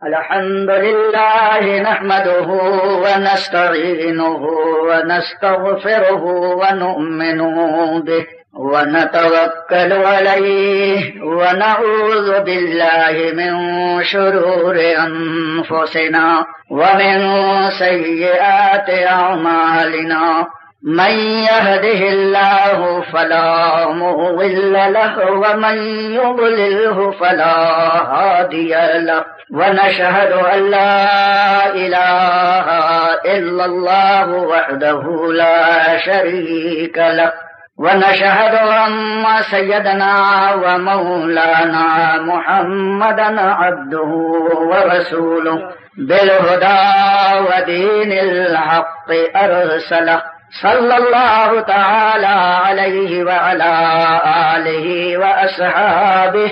الحمد لله نحمده ونستعينه ونستغفره ونؤمن به ونتوكل عليه ونعوذ بالله من شرور أنفسنا ومن سيئات أعمالنا من يهده الله فلا مضل له ومن يضلله فلا هادي له ونشهد أن لا إله إلا الله وحده لا شريك له ونشهد أن سيدنا ومولانا محمدا عبده ورسوله بالهدى ودين الحق أرسله صلى الله تعالى عليه وعلى آله وأصحابه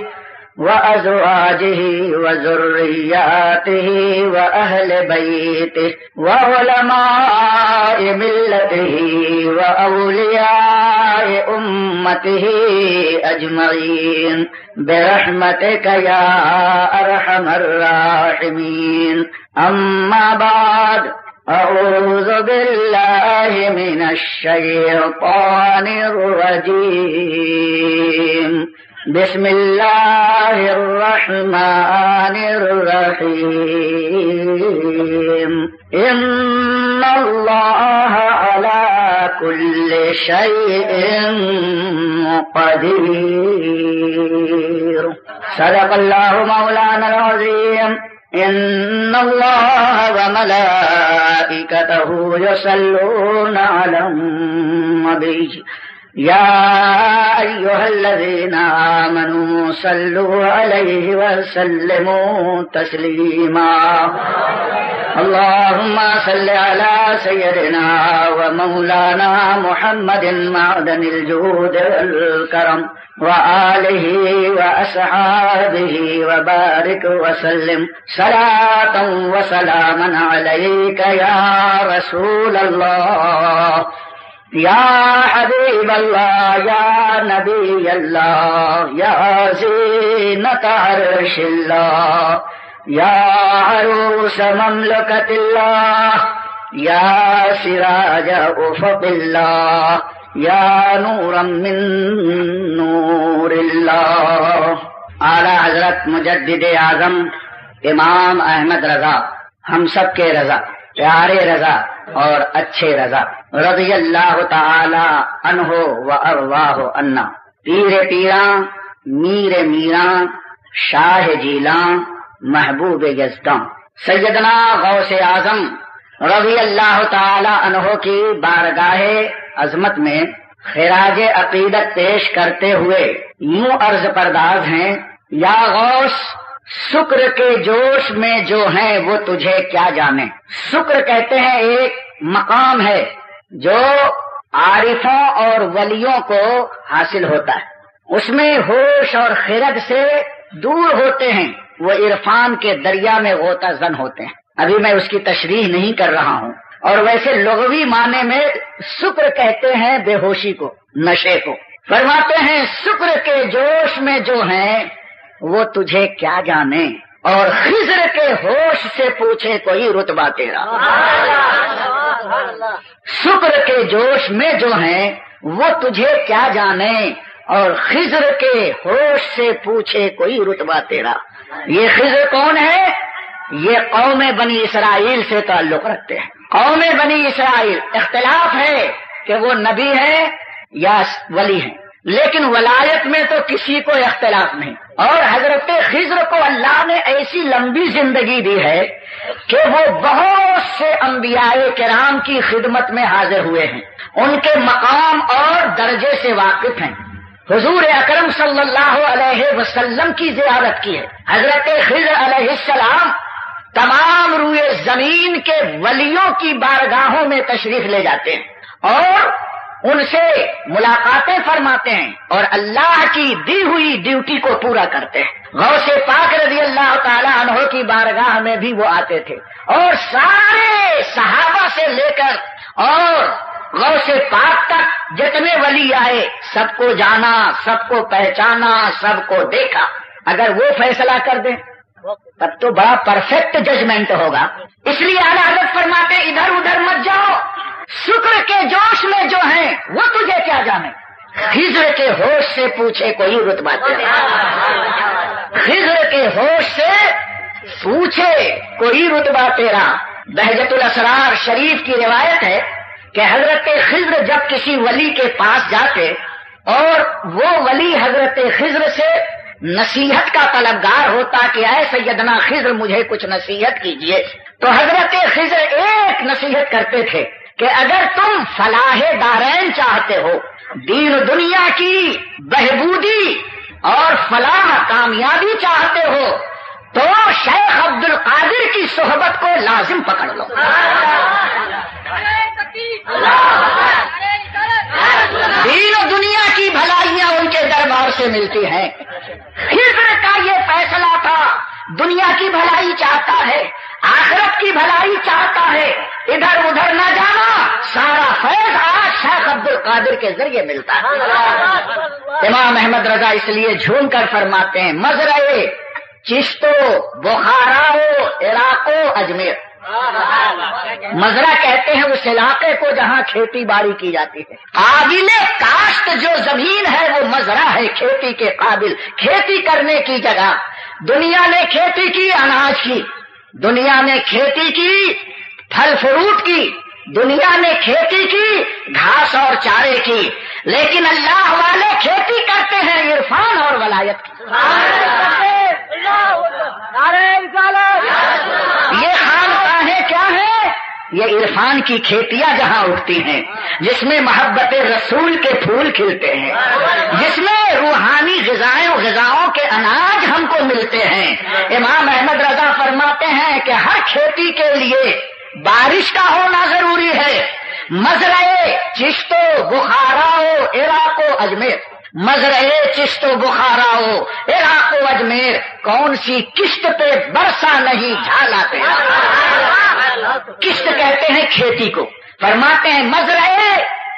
وأزواجه وذرياته وأهل بيته وعلماء ملته وأولياء أمته أجمعين برحمتك يا أرحم الراحمين. أما بعد، أعوذ بالله من الشيطان الرجيم. بسم الله الرحمن الرحيم. إن الله على كل شيء قدير. صدق الله مولانا العظيم. إن الله وملائكته يصلون على النبي يا أيها الذين آمنوا صلوا عليه وسلموا تسليما. اللهم صل على سيدنا ومولانا محمد معدن الجود والكرم وآله وأصحابه وبارك وسلم صلاة وسلاما عليك يا رسول الله، يا حبيب الله، يا نبي الله، يا زينة عرش الله، يا عروس مملكة الله، يا سراج أفق الله، یا نورا من نور اللہ. اعلیٰ حضرت مجدد اعظم امام احمد رضا، ہم سب کے رضا، پیارے رضا اور اچھے رضا، رضی اللہ تعالی عنہ و ارواہ عنا. پیر پیراں، میر میراں، شاہ جیلاں، محبوب یزداں، سیدنا غوث اعظم رضی اللہ تعالی عنہ کی بارگاہ عظمت میں خراج عقیدت پیش کرتے ہوئے یوں عرض پرداز ہیں: یا غوث، شکر کے جوش میں جو ہیں وہ تجھے کیا جانے. شکر کہتے ہیں ایک مقام ہے جو عارفوں اور ولیوں کو حاصل ہوتا ہے. اس میں ہوش اور خرد سے دور ہوتے ہیں، وہ عرفان کے دریا میں غوطہ زن ہوتے ہیں. ابھی میں اس کی تشریح نہیں کر رہا ہوں. اور ویسے لغوی معنی میں شکر کہتے ہیں بے ہوشی کو، نشے کو. فرماتے ہیں شکر کے جوش میں جو ہیں وہ تجھے کیا جانے، اور خضر کے ہوش سے پوچھے کوئی رتبہ تیرا. شکر کے جوش میں جو ہیں وہ تجھے کیا جانے، اور خضر کے ہوش سے پوچھے کوئی رتبہ تیرا. یہ خضر کون ہے؟ یہ قوم بنی اسرائیل سے تعلق رکھتے ہیں. قوم بنی اسرائیل، اختلاف ہے کہ وہ نبی ہے یا ولی ہیں، لیکن ولایت میں تو کسی کو اختلاف نہیں. اور حضرت خضر کو اللہ نے ایسی لمبی زندگی دی ہے کہ وہ بہت سے انبیاء کرام کی خدمت میں حاضر ہوئے ہیں، ان کے مقام اور درجے سے واقف ہیں. حضور اکرم صلی اللہ علیہ وسلم کی زیارت کی ہے. حضرت خضر علیہ السلام تمام روئے زمین کے ولیوں کی بارگاہوں میں تشریف لے جاتے ہیں اور ان سے ملاقاتیں فرماتے ہیں اور اللہ کی دی ہوئی ڈیوٹی کو پورا کرتے ہیں. غوث پاک رضی اللہ تعالی عنہ کی بارگاہ میں بھی وہ آتے تھے اور سارے صحابہ سے لے کر اور غوث پاک تک جتنے ولی آئے سب کو جانا، سب کو پہچانا، سب کو دیکھا. اگر وہ فیصلہ کر دیں تب تو بڑا پرفیکٹ ججمنٹ ہوگا. اس لیے اعلیٰ حضرت فرماتے ادھر ادھر مت جاؤ، شکر کے جوش میں جو ہیں وہ تجھے کیا جانے. خضر کے ہوش سے پوچھے کوئی رتبہ تیرا، خضر کے ہوش سے پوچھے کوئی رتبہ تیرا. بہجت الاسرار شریف کی روایت ہے کہ حضرت خضر جب کسی ولی کے پاس جاتے اور وہ ولی حضرت خضر سے نصیحت کا طلبگار ہوتا کہ اے سیدنا خضر مجھے کچھ نصیحت کیجیے، تو حضرت خضر ایک نصیحت کرتے تھے کہ اگر تم فلاح دارین چاہتے ہو، دین دنیا کی بہبودی اور فلاح کامیابی چاہتے ہو، تو شیخ عبد القادر کی صحبت کو لازم پکڑ لو. دین و دنیا کی بھلائیاں ان کے دربار سے ملتی ہیں. خضر کا یہ فیصلہ تھا، دنیا کی بھلائی چاہتا ہے، آخرت کی بھلائی چاہتا ہے، ادھر ادھر نہ جانا. سارا فیض آج شیخ عبد القادر کے ذریعے ملتا ہے. امام احمد رضا اس لیے جھوم کر فرماتے ہیں مزرعے چشتو بخاراؤ عراقو اجمیر. مزرعہ کہتے ہیں اس علاقے کو جہاں کھیتی باڑی کی جاتی ہے. قابل کاشت جو زمین ہے وہ مزرعہ ہے، کھیتی کے قابل، کھیتی کرنے کی جگہ. دنیا نے کھیتی کی اناج کی، دنیا نے کھیتی کی پھل فروٹ کی، دنیا نے کھیتی کی گھاس اور چارے کی، لیکن اللہ والے کھیتی کرتے ہیں عرفان اور ولایت کی. یہ خانقاہیں کیا ہیں؟ یہ عرفان کی کھیتیاں جہاں اٹھتی ہیں، جس میں محبت رسول کے پھول کھلتے ہیں، جس میں روحانی غذاؤں کے اناج ہم کو ملتے ہیں. امام احمد رضا فرماتے ہیں کہ ہر کھیتی کے لیے بارش کا ہونا ضروری ہے. مزرعے چشتو بخاراؤ عراقو اجمیر، مزرعے چشتو بخاراؤ عراقو اجمیر، کون سی قسط پہ برسا نہیں جھالا تیرا. قسط کہتے ہیں کھیتی کو. فرماتے ہیں مزرعے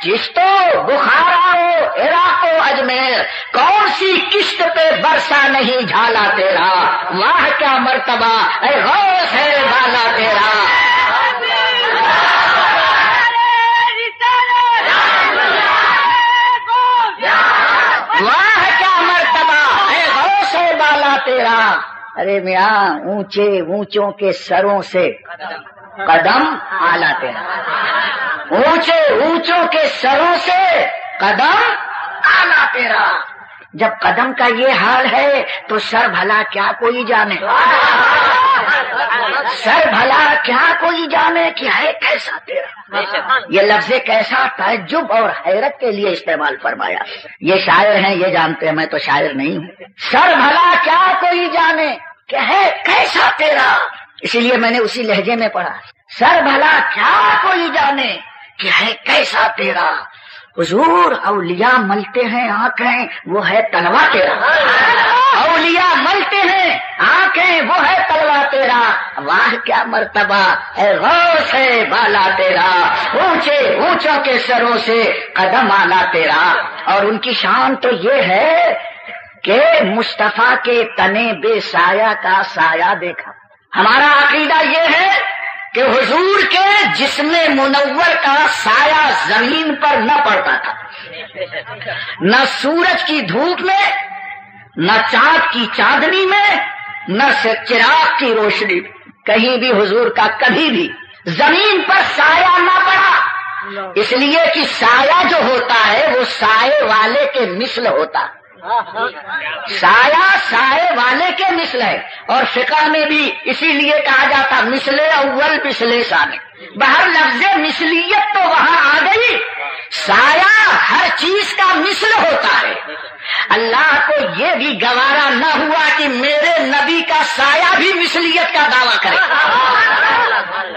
چشتو بخاراؤ عراقو اجمیر، کون سی قسط پہ برسا نہیں جھالا تیرا. واہ کیا مرتبہ اے غوث ہے بالا تیرا. واہ کیا مرتبہ اے غوث ہے بالا تیرا. ارے میاں اونچے اونچوں کے سروں سے قدم آلہ تیرا، اونچے اونچوں کے سروں سے قدم آلہ تیرا. جب قدم کا یہ حال ہے تو سر بھلا کیا کوئی جانے، سر بھلا کیا کوئی جانے کہ ہے کیسا تیرا. یہ لفظ کیسا تعجب اور حیرت کے لیے استعمال فرمایا. یہ شاعر ہیں، یہ جانتے ہیں، میں تو شاعر نہیں ہوں. سر بھلا کیا کوئی جانے کہ ہے کیسا تیرا. اسی لیے میں نے اسی لہجے میں پڑھا، سر بھلا کیا کوئی جانے کہ ہے کیسا تیرا. حضور اولیاء ملتے ہیں آنکھیں وہ ہے تلوا تیرا، اولیاء ملتے ہیں آنکھیں وہ ہے تلوا تیرا. واہ کیا مرتبہ اے غوث ہے بالا تیرا، اونچے اونچوں کے سروں سے قدم آلا تیرا. اور ان کی شان تو یہ ہے کہ مصطفیٰ کے تنے بے سایہ کا سایہ دیکھا. ہمارا عقیدہ یہ ہے کہ حضور کے جسم منور کا سایہ زمین پر نہ پڑتا تھا، نہ سورج کی دھوپ میں، نہ چاند کی چاندنی میں، نہ چراغ کی روشنی میں. کہیں بھی حضور کا کبھی بھی زمین پر سایہ نہ پڑا، اس لیے کہ سایہ جو ہوتا ہے وہ سائے والے کے مثل ہوتا ہے. سایہ سائے والے کے مثل ہے. اور فقہ میں بھی اسی لیے کہا جاتا مثل اول مثل ثانی. بہر لفظ مثلیت تو وہاں آ گئی. سایہ ہر چیز کا مثل ہوتا ہے. اللہ کو یہ بھی گوارا نہ ہوا کہ میرے نبی کا سایہ بھی مثلیت کا دعویٰ کرے،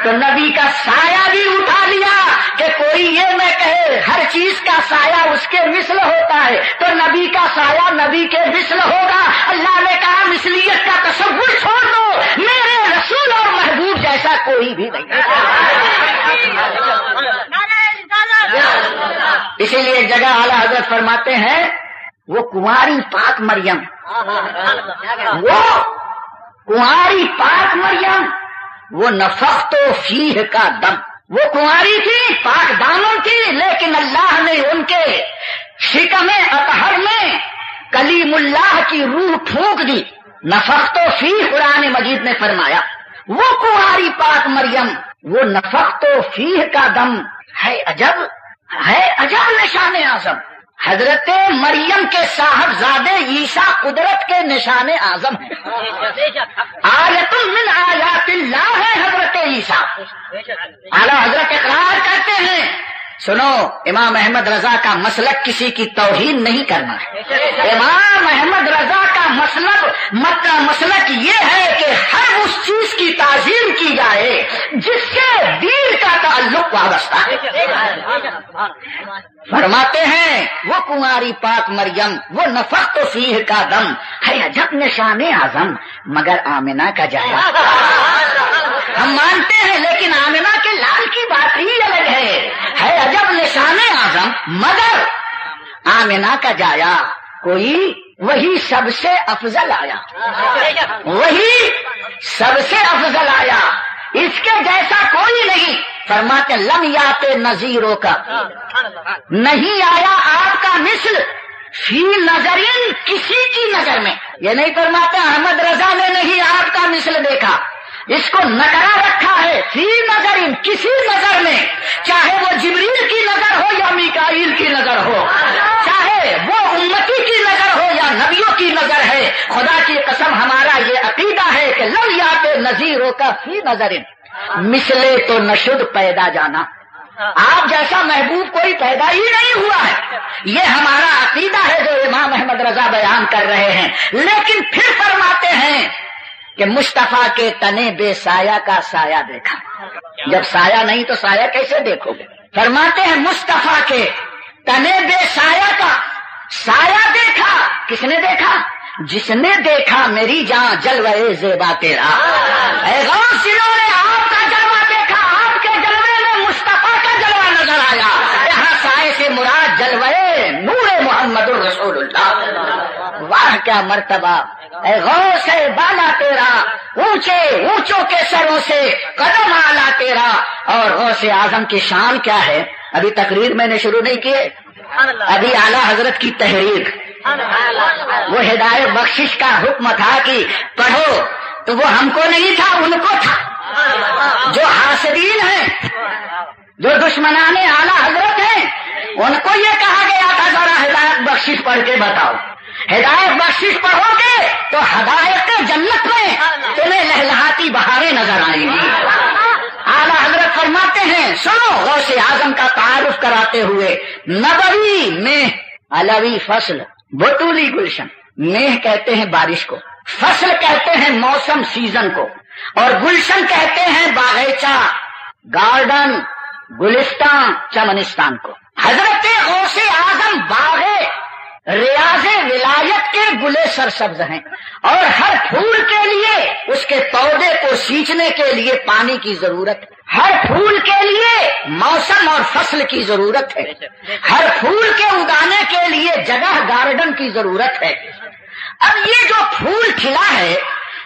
تو نبی کا سایہ بھی اٹھا لیا کہ کوئی یہ نہ کہے ہر چیز کا سایہ اس کے مثل ہوتا ہے، تو نبی کا سایہ نبی کے مثل ہوگا. اللہ نے کہا مثلیت کا تصور چھوڑ دو، میرے رسول اور محبوب جیسا کوئی بھی نہیں. اسی لیے جگہ اعلیٰ حضرت فرماتے ہیں وہ کماری پاک مریم، وہ کنواری پاک مریم وہ نفخت فیہ کا دم، وہ کنواری تھی، پاک دامن تھی، لیکن اللہ نے ان کے شکم اطہر میں کلیم اللہ کی روح پھونک دی، نفخت فیہ قرآن مجید نے فرمایا۔ وہ کنواری پاک مریم وہ نفخت فیہ کا دم ہے عجب نشان اعظم۔ حضرت مریم کے صاحبزادے عیسیٰ قدرت کے نشان اعظم ہیں، آیت من آیات اللہ ہے حضرت عیسیٰ۔ اعلیٰ حضرت اقرار کرتے ہیں، سنو، امام احمد رضا کا مسلک کسی کی توہین نہیں کرنا ہے۔ امام احمد رضا کا مسلک یہ ہے کہ ہر اس چیز کی تعظیم کی جائے جس سے دین کا تعلق وابستہ ہے۔ فرماتے ہیں وہ کنواری پاک مریم وہ نفخت فیہ کا دم ہے عجب نشان اعظم، مگر آمنہ کا جایا ہم مانتے ہیں، لیکن آمنہ کے لال کی بات ہی الگ ہے عجب نشان اعظم، مگر آمنہ کا جایا کوئی وہی سب سے افضل آیا، وہی سب سے افضل آیا، اس کے جیسا کوئی نہیں۔ فرماتے لم یات نظیروں کا، نہیں آیا آپ کا مثل فی نظرین کسی کی نظر میں، یہ نہیں فرماتے احمد رضا نے نہیں آپ کا مثل دیکھا، اس کو نکرا رکھا ہے، فی نظرین کسی نظر میں، چاہے وہ جبریل کی نظر ہو یا میکائیل کی نظر ہو، چاہے وہ امتی کی نظر ہو یا نبیوں کی نظر ہے، خدا کی قسم ہمارا یہ عقیدہ ہے کہ لم یات نظیروں کا فی نظرین، مثلے تو نشد پیدا جانا، آپ جیسا محبوب کوئی پیدا ہی نہیں ہوا ہے، یہ ہمارا عقیدہ ہے جو امام احمد رضا بیان کر رہے ہیں۔ لیکن پھر فرماتے ہیں کہ مصطفیٰ کے تنے بے سایہ کا سایہ دیکھا، جب سایہ نہیں تو سایہ کیسے دیکھو گے؟ فرماتے ہیں مصطفیٰ کے تنے بے سایہ کا سایہ دیکھا، کس نے دیکھا؟ جس نے دیکھا میری جان جلوے زیبا تیرا، اے غوث جنہوں نے آپ کا جلوہ دیکھا، آپ کے جلوے میں مصطفیٰ کا جلوہ نظر آیا، یہاں سائے سے مراد جلوے نور محمد الرسول اللہ، واہ کیا مرتبہ، اے غوث ہے بالا تیرا، اونچوں کے سروں سے قدم آلا تیرا، اور غوث اعظم کی شان کیا ہے؟ ابھی تقریر میں نے شروع نہیں کیے، ابھی اعلیٰ حضرت کی تحریر، وہ ہدایت بخشش کا حکم تھا کہ پڑھو، تو وہ ہم کو نہیں تھا، ان کو تھا، جو حاسدین ہیں، جو دشمنان اعلیٰ حضرت ہیں، ان کو یہ کہا گیا تھا ذرا ہدایت بخشش پڑھ کے بتاؤ، ہدایت بخشش پڑھو گے تو ہدایت جنت میں تمہیں لہلہاتی بہاریں نظر آئیں گی۔ اعلیٰ حضرت فرماتے ہیں، سنو غوث اعظم کا تعارف کراتے ہوئے، نبوی میں علوی فصل بطولی گلشن، میہ کہتے ہیں بارش کو، فصل کہتے ہیں موسم سیزن کو، اور گلشن کہتے ہیں باغیچہ، گارڈن، گلستان، چمنستان کو۔ حضرت غوث اعظم باغ ریاض ولایت کے گلے سرسبز ہیں، اور ہر پھول کے لیے اس کے پودے کو سینچنے کے لیے پانی کی ضرورت ہے، ہر پھول کے لیے موسم اور فصل کی ضرورت ہے، ہر پھول کے اگانے کے لیے جگہ گارڈن کی ضرورت ہے۔ اب یہ جو پھول کھلا ہے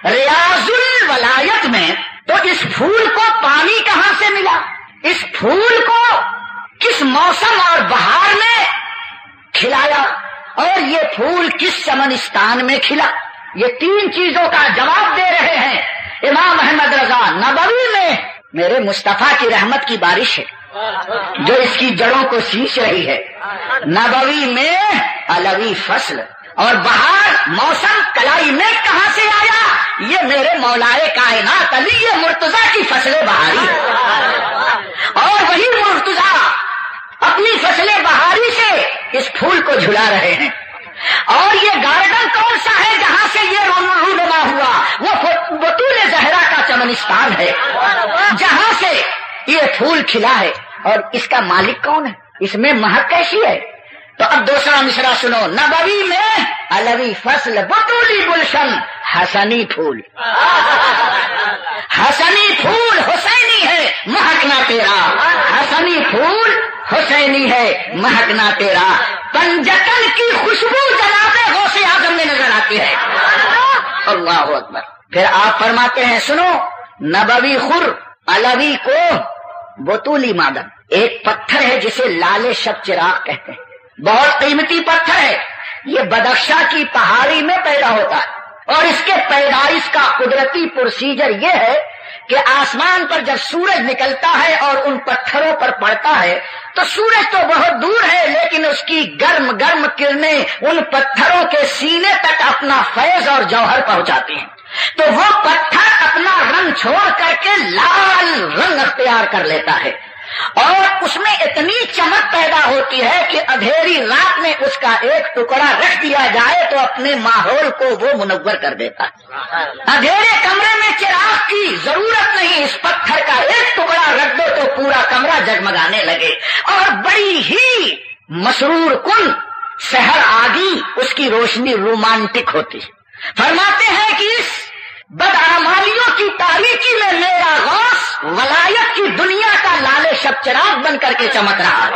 ریاض الولایت میں، تو اس پھول کو پانی کہاں سے ملا؟ اس پھول کو کس موسم اور بہار میں کھلایا، اور یہ پھول کس چمنستان میں کھلا؟ یہ تین چیزوں کا جواب دے رہے ہیں امام احمد رضا۔ نبوی میں میرے مصطفیٰ کی رحمت کی بارش ہے جو اس کی جڑوں کو سینچ رہی ہے، نبوی میں علوی فصل، اور بہار موسم کلائی میں کہاں سے آیا؟ یہ میرے مولائے کائنات علی مرتضیٰ کی فصل بہاری ہے، اور وہی مرتضیٰ اپنی فصل بہاری سے اس پھول کو جھلا رہے ہیں۔ اور یہ گارڈن کون سا ہے جہاں سے یہ رونما ہوا؟ وہ بطول زہرا کا چمنستان ہے جہاں سے یہ پھول کھلا ہے، اور اس کا مالک کون ہے؟ اس میں مہک کیسی ہے؟ تو اب دوسرا مصرع سنو، نبوی میں علوی فصل بطولی گلشن، حسنی پھول، حسنی پھول حسینی ہے مہکنا تیرا، حسنی پھول حسینی ہے مہکنا تیرا، پنجتن کی خوشبو جناب غوث اعظم میں نظر آتی ہے، اللہ اکبر. پھر آپ فرماتے ہیں سنو، نبوی خر علوی کو بطولی معدن، ایک پتھر ہے جسے لال شب چراغ کہتے ہیں، بہت قیمتی پتھر ہے. یہ بدخشاں کی پہاڑی میں پیدا ہوتا ہے، اور اس کے پیدائش کا قدرتی پروسیجر یہ ہے کہ آسمان پر جب سورج نکلتا ہے اور ان پتھروں پر پڑتا ہے تو سورج تو بہت دور ہے، لیکن اس کی گرم گرم کرنیں ان پتھروں کے سینے تک اپنا فیض اور جوہر پہنچاتی ہیں. تو وہ پتھر اپنا رنگ چھوڑ کر کے لال رنگ اختیار کر لیتا ہے، اور اس میں اتنی چمک پیدا ہوتی ہے کہ اندھیری رات میں اس کا ایک ٹکڑا رکھ دیا جائے تو اپنے ماحول کو وہ منور کر دیتا ہے. اندھیرے کمرے میں چراغ کی ضرورت نہیں، اس پتھر کا ایک ٹکڑا رکھ دو تو پورا کمرہ جگمگانے لگے، اور بڑی ہی مسرور کن سحر آگی اس کی روشنی رومانٹک ہوتی ہے. فرماتے ہیں کہ اس بدعمالیوں کی تاریکی میں میرا غوث ولایت کی دنیا کا لال شب چراغ بن کر کے چمک رہا ہے.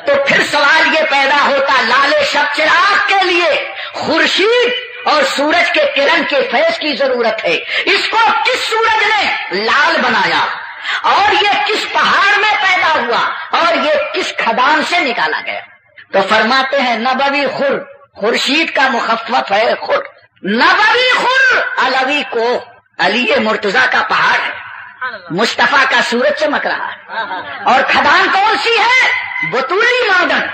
تو پھر سوال یہ پیدا ہوتا، لال شب چراغ کے لیے خورشید اور سورج کے کرن کے فیض کی ضرورت ہے. اس کو کس سورج نے لال بنایا، اور یہ کس پہاڑ میں پیدا ہوا، اور یہ کس کھدان سے نکالا گیا؟ تو فرماتے ہیں نبوی خر، خورشید کا مخفف ہے خر، نبوی خر علوی کو، علی مرتضیٰ کا پہاڑ ہے، مصطفیٰ کا سورج چمک رہا ہے. اور کھدان کون سی ہے؟ بطولی معدن،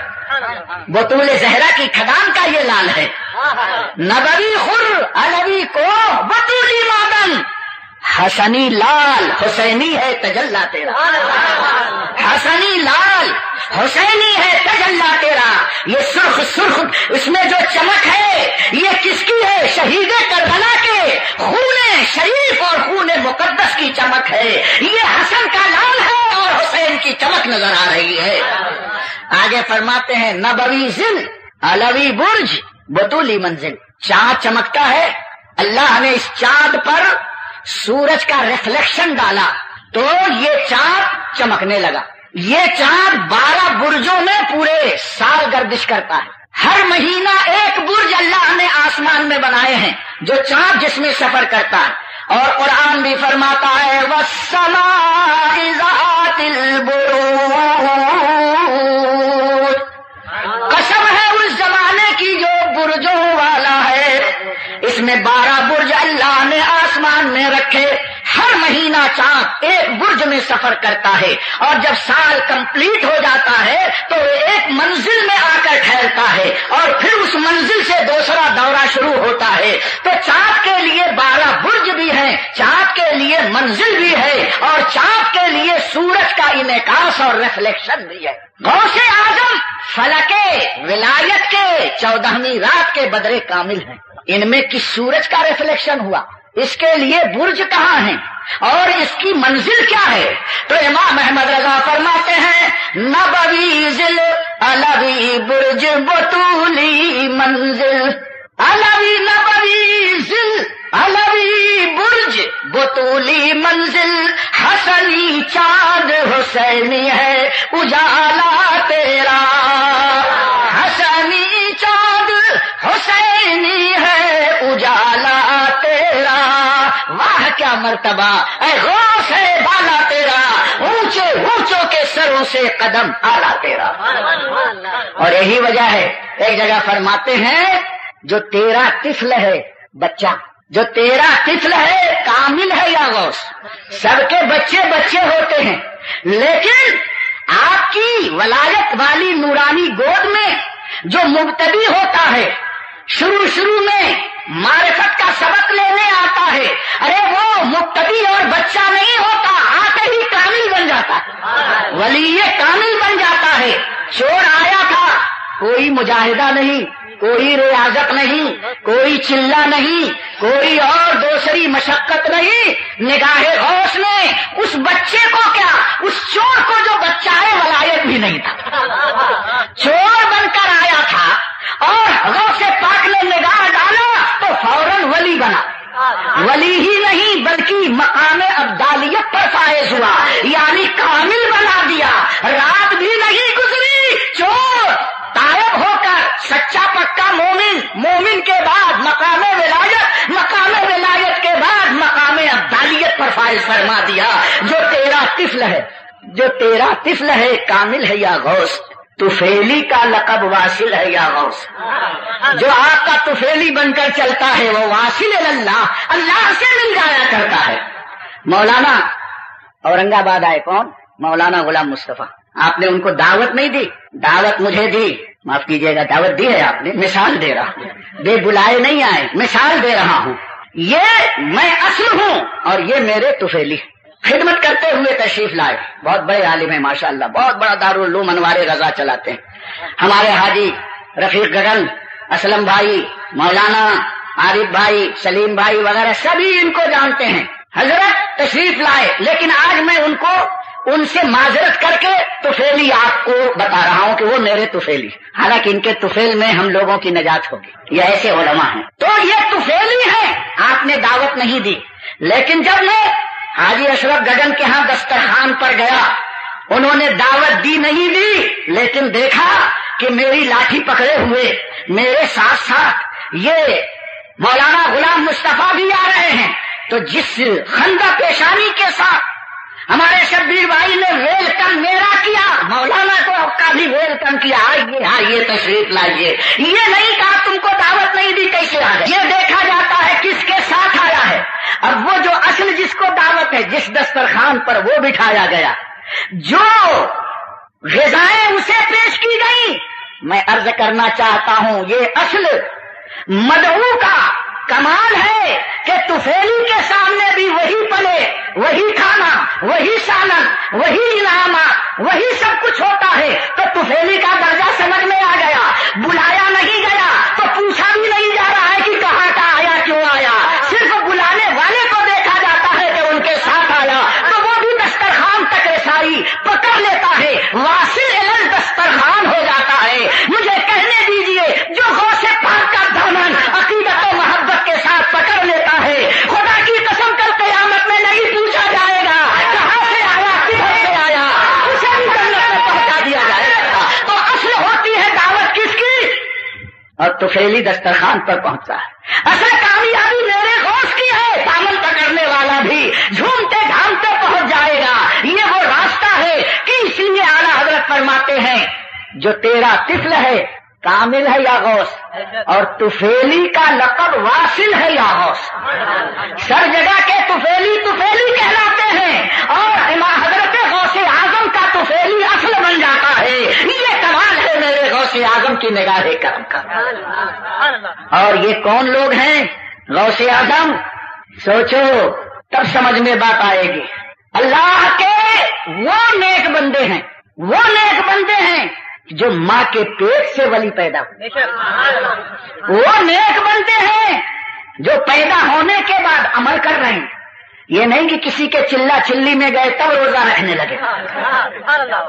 بطول زہرا کی کھدان کا یہ لال ہے. نبوی خر علوی کو بطولی معدن، حسنی لال حسینی ہے تجلا تیرا، حسنی لال حسینی ہے تجلا تیرا. یہ سرخ سرخ اس میں جو چمک ہے یہ کس کی ہے؟ شہید کربلا کے خون شریف اور خون مقدس کی چمک ہے. یہ حسن کا لال ہے اور حسین کی چمک نظر آ رہی ہے. آگے فرماتے ہیں نبوی ذل علوی برج بطولی منزل، چاند چمکتا ہے، اللہ نے اس چاند پر سورج کا ریفلیکشن ڈالا تو یہ چاند چمکنے لگا. یہ چاند 12 برجوں میں پورے سال گردش کرتا ہے. ہر مہینہ ایک برج اللہ نے آسمان میں بنائے ہیں جو چاند جس میں سفر کرتا ہے. اور قرآن بھی فرماتا ہے وَالسَّمَاءِ ذَاتِ الْبُرُوجِ، قسم ہے اس زمانے کی جو برجوں والا ہے. اس میں 12 برج اللہ نے آسمان میں رکھے. ہر مہینہ چاند ایک برج میں سفر کرتا ہے، اور جب سال کمپلیٹ ہو جاتا ہے تو ایک منزل میں آ کر ٹھہرتا ہے، اور پھر اس منزل سے دوسرا دورہ شروع ہوتا ہے. تو چاند کے لیے 12 برج بھی ہیں، چاند کے لیے منزل بھی ہے، اور چاند کے لیے سورج کا انعکاس اور ریفلیکشن بھی ہے. غوث اعظم فلک ولایت کے 14ویں رات کے بدر کامل ہیں. ان میں کس سورج کا ریفلیکشن ہوا؟ اس کے لیے برج کہاں ہیں اور اس کی منزل کیا ہے؟ تو امام احمد رضا فرماتے ہیں نبوی ذل علوی برج بطولی منزل، علوی نبوی ذل علوی برج بطولی منزل، حسنی چاند حسینی ہے اجالا تیرا، حسنی چاند حسینی ہے اجالا تیرا. واہ کیا مرتبہ، اے غوث ہے بالا تیرا، اونچے اونچوں کے سروں سے قدم آلا تیرا. اور یہی وجہ ہے ایک جگہ فرماتے ہیں جو تیرا طفل ہے بچہ، جو تیرا طفل ہے کامل ہے یا غوث. سب کے بچے بچے ہوتے ہیں، لیکن آپ کی ولایت والی نورانی گود میں جو مبتدی ہوتا ہے، شروع میں معرفت کا سبق لینے آتا ہے، ارے وہ مبتدی اور بچہ نہیں ہوتا، آتے ہی کامل بن جاتا ہے، ولی کامل بن جاتا ہے. چور آیا تھا، کوئی مجاہدہ نہیں، کوئی ریاضت نہیں، کوئی چلہ نہیں، کوئی اور دوسری مشقت نہیں. نگاہ غوث نے اس بچے کو کیا، اس چور کو جو بچہ ہے ولایت بھی نہیں تھا، چور بن کر آیا تھا، اور غوث پاک نے نگاہ ڈالا تو فوراً ولی بنا. ولی ہی نہیں بلکہ مقام ابدالیت پر فائز ہوا، یعنی کامل بنا دیا. رات بھی نہیں گزری، چور تائب ہو کر سچا پکا مومن، مومن کے بعد مقام ولایت، فائز فرما دیا، جو تیرا طفل ہے کامل ہے یا غوث، طفیلی کا لقب واصل ہے یا غوث، جو آپ کا طفیلی بن کر چلتا ہے وہ واصل اللہ سے مل جایا کرتا ہے۔ مولانا اورنگ آباد آئے، کون؟ مولانا غلام مصطفیٰ۔ آپ نے ان کو دعوت نہیں دی، دعوت مجھے دی، معاف کیجیے گا، دعوت دی ہے آپ نے، مثال دے رہا ہوں، بے بلائے نہیں آئے، مثال دے رہا ہوں۔ یہ میں اصل ہوں اور یہ میرے طفیلی خدمت کرتے ہوئے تشریف لائے، بہت بڑے عالم ہیں ماشاءاللہ، بہت بڑا دارالعلوم انوار رضا چلاتے ہیں۔ ہمارے حاجی رفیق گگن، اسلم بھائی، مولانا عارف بھائی، سلیم بھائی وغیرہ سبھی ان کو جانتے ہیں۔ حضرت تشریف لائے، لیکن آج میں ان سے معذرت کر کے طفیلی آپ کو بتا رہا ہوں کہ وہ میرے طفیلی، حالانکہ ان کے طفیل میں ہم لوگوں کی نجات ہوگی، یہ ایسے علماء ہیں۔ تو یہ طفیلی ہیں، آپ نے دعوت نہیں دی، لیکن جب میں حاجی اشرف گگن کے ہاں دسترخوان پر گیا، انہوں نے دعوت دی نہیں دی، لیکن دیکھا کہ میری لاٹھی پکڑے ہوئے میرے ساتھ ساتھ یہ مولانا غلام مصطفیٰ بھی آ رہے ہیں، تو جس خندہ پیشانی کے ساتھ ہمارے شبیر بھائی نے ویلکم میرا کیا، مولانا کو کا بھی ویلکم کیا، آئیے تشریف لائیے، یہ نہیں کہا تم کو دعوت نہیں دی کیسے آ گئے، یہ دیکھا جاتا ہے کس کے ساتھ آیا ہے۔ اب وہ جو اصل جس کو دعوت ہے، جس دسترخوان پر وہ بٹھایا گیا، جو غذائیں اسے پیش کی گئی، میں عرض کرنا چاہتا ہوں یہ اصل مدعو کا کمال ہے کہ طفیلی کے سامنے بھی وہی پلے، وہی کھانا، وہی سالن، وہی انعامات، وہی سب کچھ ہوتا ہے، تو طفیلی کا درجہ سمجھ میں آ گیا۔ بلایا نہیں گیا تو پوچھا بھی نہیں جا رہا ہے کہ کہاں کا آیا، کیوں آیا، صرف بلانے والے کو دیکھا جاتا ہے کہ ان کے ساتھ آیا، تو وہ بھی دسترخوان تک رسائی پکڑ لیتا ہے، واصل الل دسترخوان ہو جاتا ہے۔ مجھے کہنے دیجئے، جو غوث پاک کا دامن عقیدت و محبت کے ساتھ پکڑ لیتا ہے، خدا کی قسم کل قیامت میں نہیں پوچھا جائے گا کہاں سے آیا، کدھر سے آیا، اسے بھی جنت میں پہنچا دیا جائے گا۔ تو اصل ہوتی ہے دعوت کس کی، اور طفیلی دسترخوان پر پہنچا ہے۔ اصل کامیابی میرے غوث کی ہے، دامن پکڑنے والا بھی جھومتے گھامتے پہنچ جائے گا۔ یہ وہ راستہ ہے کہ اس لیے اعلیٰ حضرت فرماتے ہیں جو تیرا طفل ہے کامل ہے یا غوث، اور طفیلی کا لقب واصل ہے یا غوث، سر جگہ کے طفیلی کہلاتے ہیں، اور امام حضرت غوث اعظم کا طفیلی اصل بن جاتا ہے۔ یہ کمال ہے میرے غوث اعظم کی نگاہ کرم کا۔ اور یہ کون لوگ ہیں غوث اعظم؟ سوچو تب سمجھ میں بات آئے گی۔ اللہ کے وہ نیک بندے ہیں، وہ نیک بندے ہیں جو ماں کے پیٹ سے ولی پیدا ہوئے، وہ نیک بنتے ہیں جو پیدا ہونے کے بعد عمل کر رہے ہیں، یہ نہیں کہ کسی کے چلا چلی میں گئے تب روزہ رکھنے لگے،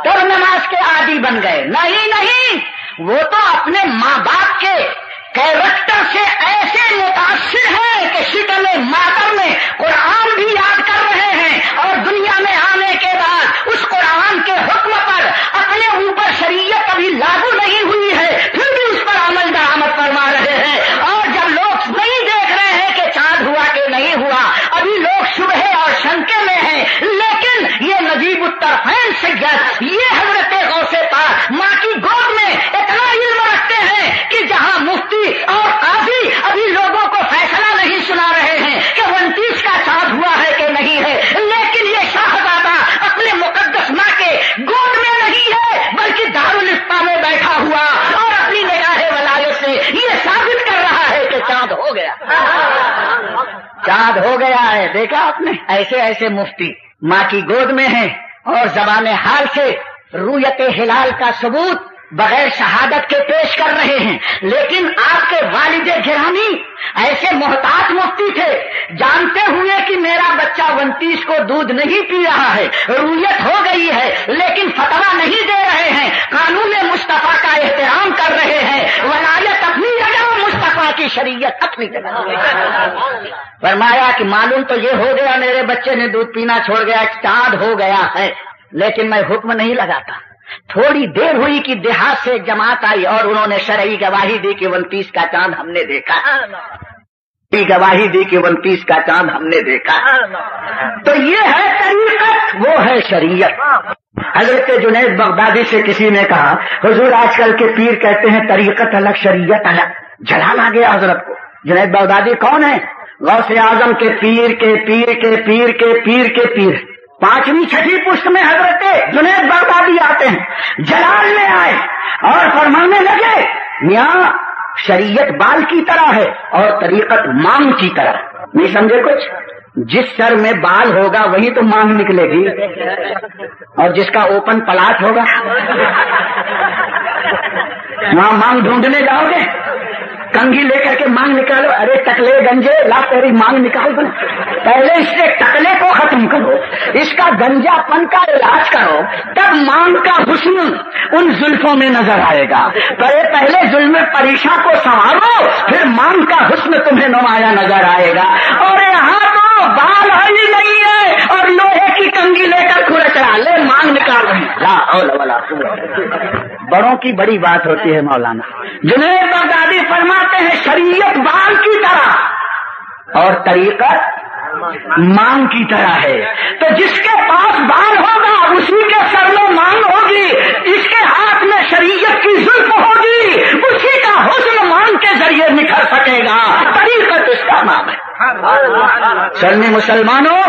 تب نماز کے عادی بن گئے، نہیں، وہ تو اپنے ماں باپ کے کیریکٹر سے ایسے متاثر ہیں کہ شکل مادر میں قرآن بھی یاد کر رہے ہیں، اور دنیا میں آنے کے بعد اس قرآن کے حکم پر اپنے اوپر شریعت ابھی لاگو نہیں ہوئی ہے، پھر بھی اس پر عمل درآمد فرما رہے ہیں۔ اور جب لوگ نہیں دیکھ رہے ہیں کہ چاند ہوا کہ نہیں ہوا، ابھی لوگ شبہے اور شنکے میں ہیں، لیکن یہ نجیب الطرفین سید، یہ حضرت غوث پاک ماں کی گود میں اتنا علم رکھتے ہیں کہ جہاں مفتی اور قاضی ابھی لوگوں کو فیصلہ نہیں سنا رہے ہیں کہ 29 کا چاند ہوا ہے کہ نہیں ہے، لیکن یہ شاہزادہ اپنے مقدس ماں کے گود میں نہیں ہے بلکہ دارالفتہ میں بیٹھا ہوا، اور اپنی نگاہ ولایت سے یہ ثابت کر رہا ہے کہ چاند ہو گیا، چاند ہو گیا ہے۔ دیکھا آپ نے، ایسے مفتی ماں کی گود میں ہیں اور زبان حال سے رویت ہلال کا ثبوت بغیر شہادت کے پیش کر رہے ہیں، لیکن آپ کے والد گرامی ایسے محتاط مفتی تھے، جانتے ہوئے کہ میرا بچہ 29 کو دودھ نہیں پی رہا ہے، رویت ہو گئی ہے، لیکن فتویٰ نہیں دے رہے ہیں، قانون مصطفیٰ کا احترام کر رہے ہیں، ولایت اپنی جگہ، مصطفیٰ کی شریعت اپنی جگہ۔ فرمایا کہ معلوم تو یہ ہو گیا میرے بچے نے دودھ پینا چھوڑ گیا، چاند ہو گیا ہے، لیکن میں حکم نہیں لگاتا۔ تھوڑی دیر ہوئی کہ دیہات سے جماعت آئی اور انہوں نے شرعی گواہی دی کہ 29 کا چاند ہم نے دیکھا۔ گواہی دی کہ 29 کا چاند ہم نے دیکھا. تو یہ ہے طریقت، وہ ہے شریعت. حضرت جنید بغدادی سے کسی نے کہا حضور آج کل کے پیر کہتے ہیں طریقت الگ شریعت الگ. جلال آ گیا حضرت کو. جنید بغدادی کون ہے؟ غوث اعظم کے پیر کے پیر کے پیر کے پیر کے پیر. 5ویں 6ٹھی پشت میں حضرت جنید بغدادی آتے ہیں. جلال میں آئے اور فرمانے لگے میاں شریعت بال کی طرح ہے اور طریقت مانگ کی طرح. نہیں سمجھے کچھ؟ جس سر میں بال ہوگا وہی تو مانگ نکلے گی، اور جس کا اوپن پلاٹ ہوگا وہاں مانگ ڈھونڈنے جاؤ گے. کنگھی لے کر کے مانگ نکالو. ارے ٹکلے گنجے لا تیری مانگ نکال دو. پہلے اس سے ٹکلے کو ختم کرو، اس کا گنجا پن کا علاج کرو، تب مانگ کا حسن ان زلفوں میں نظر آئے گا. پہلے ظلم پریشاں کو سنوارو، پھر مانگ کا حسن تمہیں نمایاں نظر آئے گا. اور یہاں تو بال ہی نہیں ہے اور لوہے کی کنگھی لے کر کھرچ رہا لے مانگ نکال رہے ہیں. لا حول ولا قوت. بڑوں کی بڑی بات ہوتی ہے مولانا. جنید بغدادی فرماتے ہیں شریعت بال کی طرح اور طریقت مانگ کی طرح ہے. تو جس کے پاس بال ہوگا اسی کے سر میں مانگ ہوگی، جس کے ہاتھ میں شریعت کی زلف ہوگی اسی کا حسن مانگ کے ذریعے نکھر سکے گا. طریقت اس کا نام ہے. سنی مسلمانوں،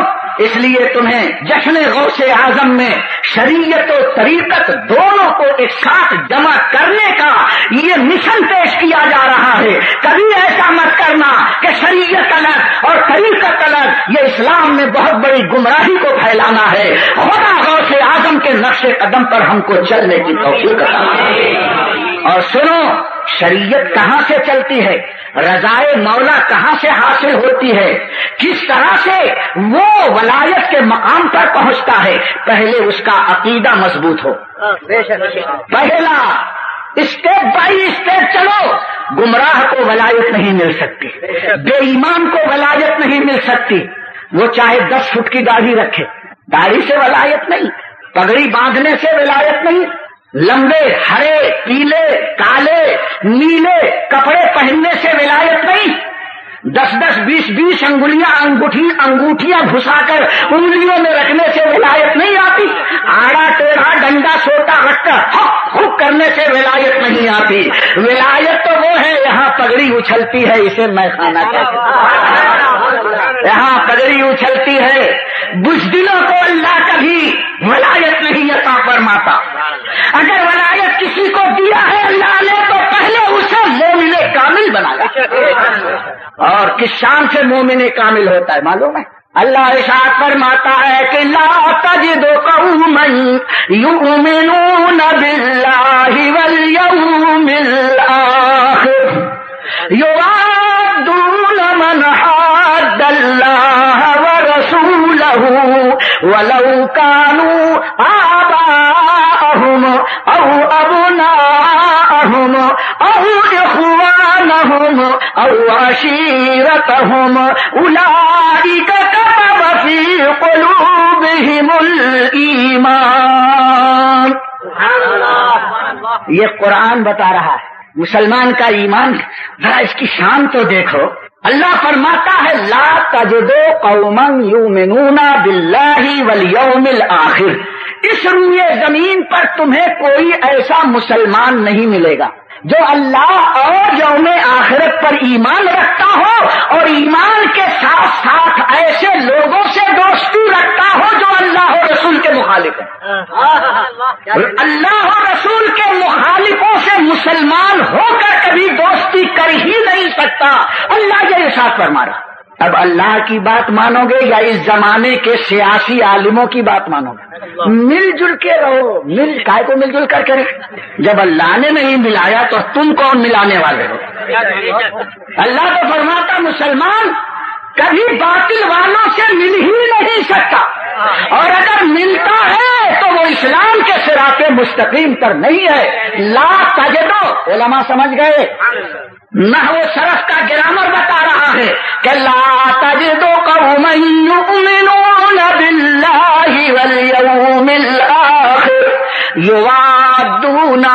اس لیے تمہیں جشن غوث اعظم میں شریعت و طریقت دونوں کو ایک ساتھ جمع کرنے کا یہ مشن پیش کیا جا رہا ہے. کبھی ایسا مت کرنا کہ شریعت الگ اور طریقت الگ. یہ اسلام میں بہت بڑی گمراہی کو پھیلانا ہے. خدا غوث اعظم کے نقش قدم پر ہم کو چلنے کی توفیق عطا. اور سنو، شریعت کہاں سے چلتی ہے، رضائے مولا کہاں سے حاصل ہوتی ہے، کس طرح سے وہ ولایت کے مقام پر پہنچتا ہے. پہلے اس کا عقیدہ مضبوط ہو. پہلا اسٹیپ بائی اسٹیپ چلو. گمراہ کو ولایت نہیں مل سکتی، بے ایمان کو ولایت نہیں مل سکتی. وہ چاہے 10 فٹ کی داڑھی رکھے، داڑھی سے ولایت نہیں، پگڑی باندھنے سے ولایت نہیں، لمبے ہرے پیلے کالے نیلے کپڑے پہننے سے ولایت نہیں، 10 20 انگوٹھیاں گھسا کر انگلیوں میں رکھنے سے ولایت نہیں آتی. آڑا ٹیڑھا ڈنڈا سوٹا رکھ کر ہک کرنے سے ولایت نہیں آتی. ولایت تو وہ ہے یہاں پگڑی اچھلتی ہے، اسے میں خانہ کہتے ہیں. یہاں پگڑی اچھلتی ہے. بزدلوں کو اللہ کبھی ولایت نہیں عطا فرماتا. اگر ولایت کسی کو دیا ہے اللہ نے تو پہلے اسے مومن کامل بنایا. اور کس شان سے مومن کامل ہوتا ہے معلوم ہے؟ اللہ ارشاد فرماتا ہے کہ لا تجد قوما یؤمنون باللہ والیوم الاخر یوادون من حاد اللہ ورسولہ ولو كانوا آباءهم او ابناءهم او اخوانهم او عشيرتهم اولئك كتب في قلوبهم الایمان. یہ قرآن بتا رہا ہے مسلمان کا ایمان. ذرا اس کی شان تو دیکھو. اللہ فرماتا ہے لا تجدو قوما یؤمنون باللہ والیوم الاخر. اس روئے زمین پر تمہیں کوئی ایسا مسلمان نہیں ملے گا جو اللہ اور یوم آخرت پر ایمان رکھتا ہو اور ایمان کے ساتھ ساتھ ایسے لوگوں سے دوستی رکھتا ہو جو اللہ اور رسول کے مخالف ہیں. اللہ اور رسول کے مخالفوں سے مسلمان ہو کر کبھی دوستی کر ہی نہیں سکتا. اللہ یہ ارشاد فرما رہا. اب اللہ کی بات مانو گے یا اس زمانے کے سیاسی عالموں کی بات مانو گے؟ مل جل کے رہو. کائے کو مل جل کر کرے؟ جب اللہ نے نہیں ملایا تو تم کون ملانے والے ہو؟ اللہ تو فرماتا مسلمان کبھی باطل والوں سے مل ہی نہیں سکتا، اور اگر ملتا ہے تو وہ اسلام کے صراط مستقیم پر نہیں ہے. لا تجدو علماء سمجھ گئے، نحو صرف کا گرامر بتا رہا ہے کہ لا تجدو قوما یؤمنون باللہ والیوم الاخر یوادون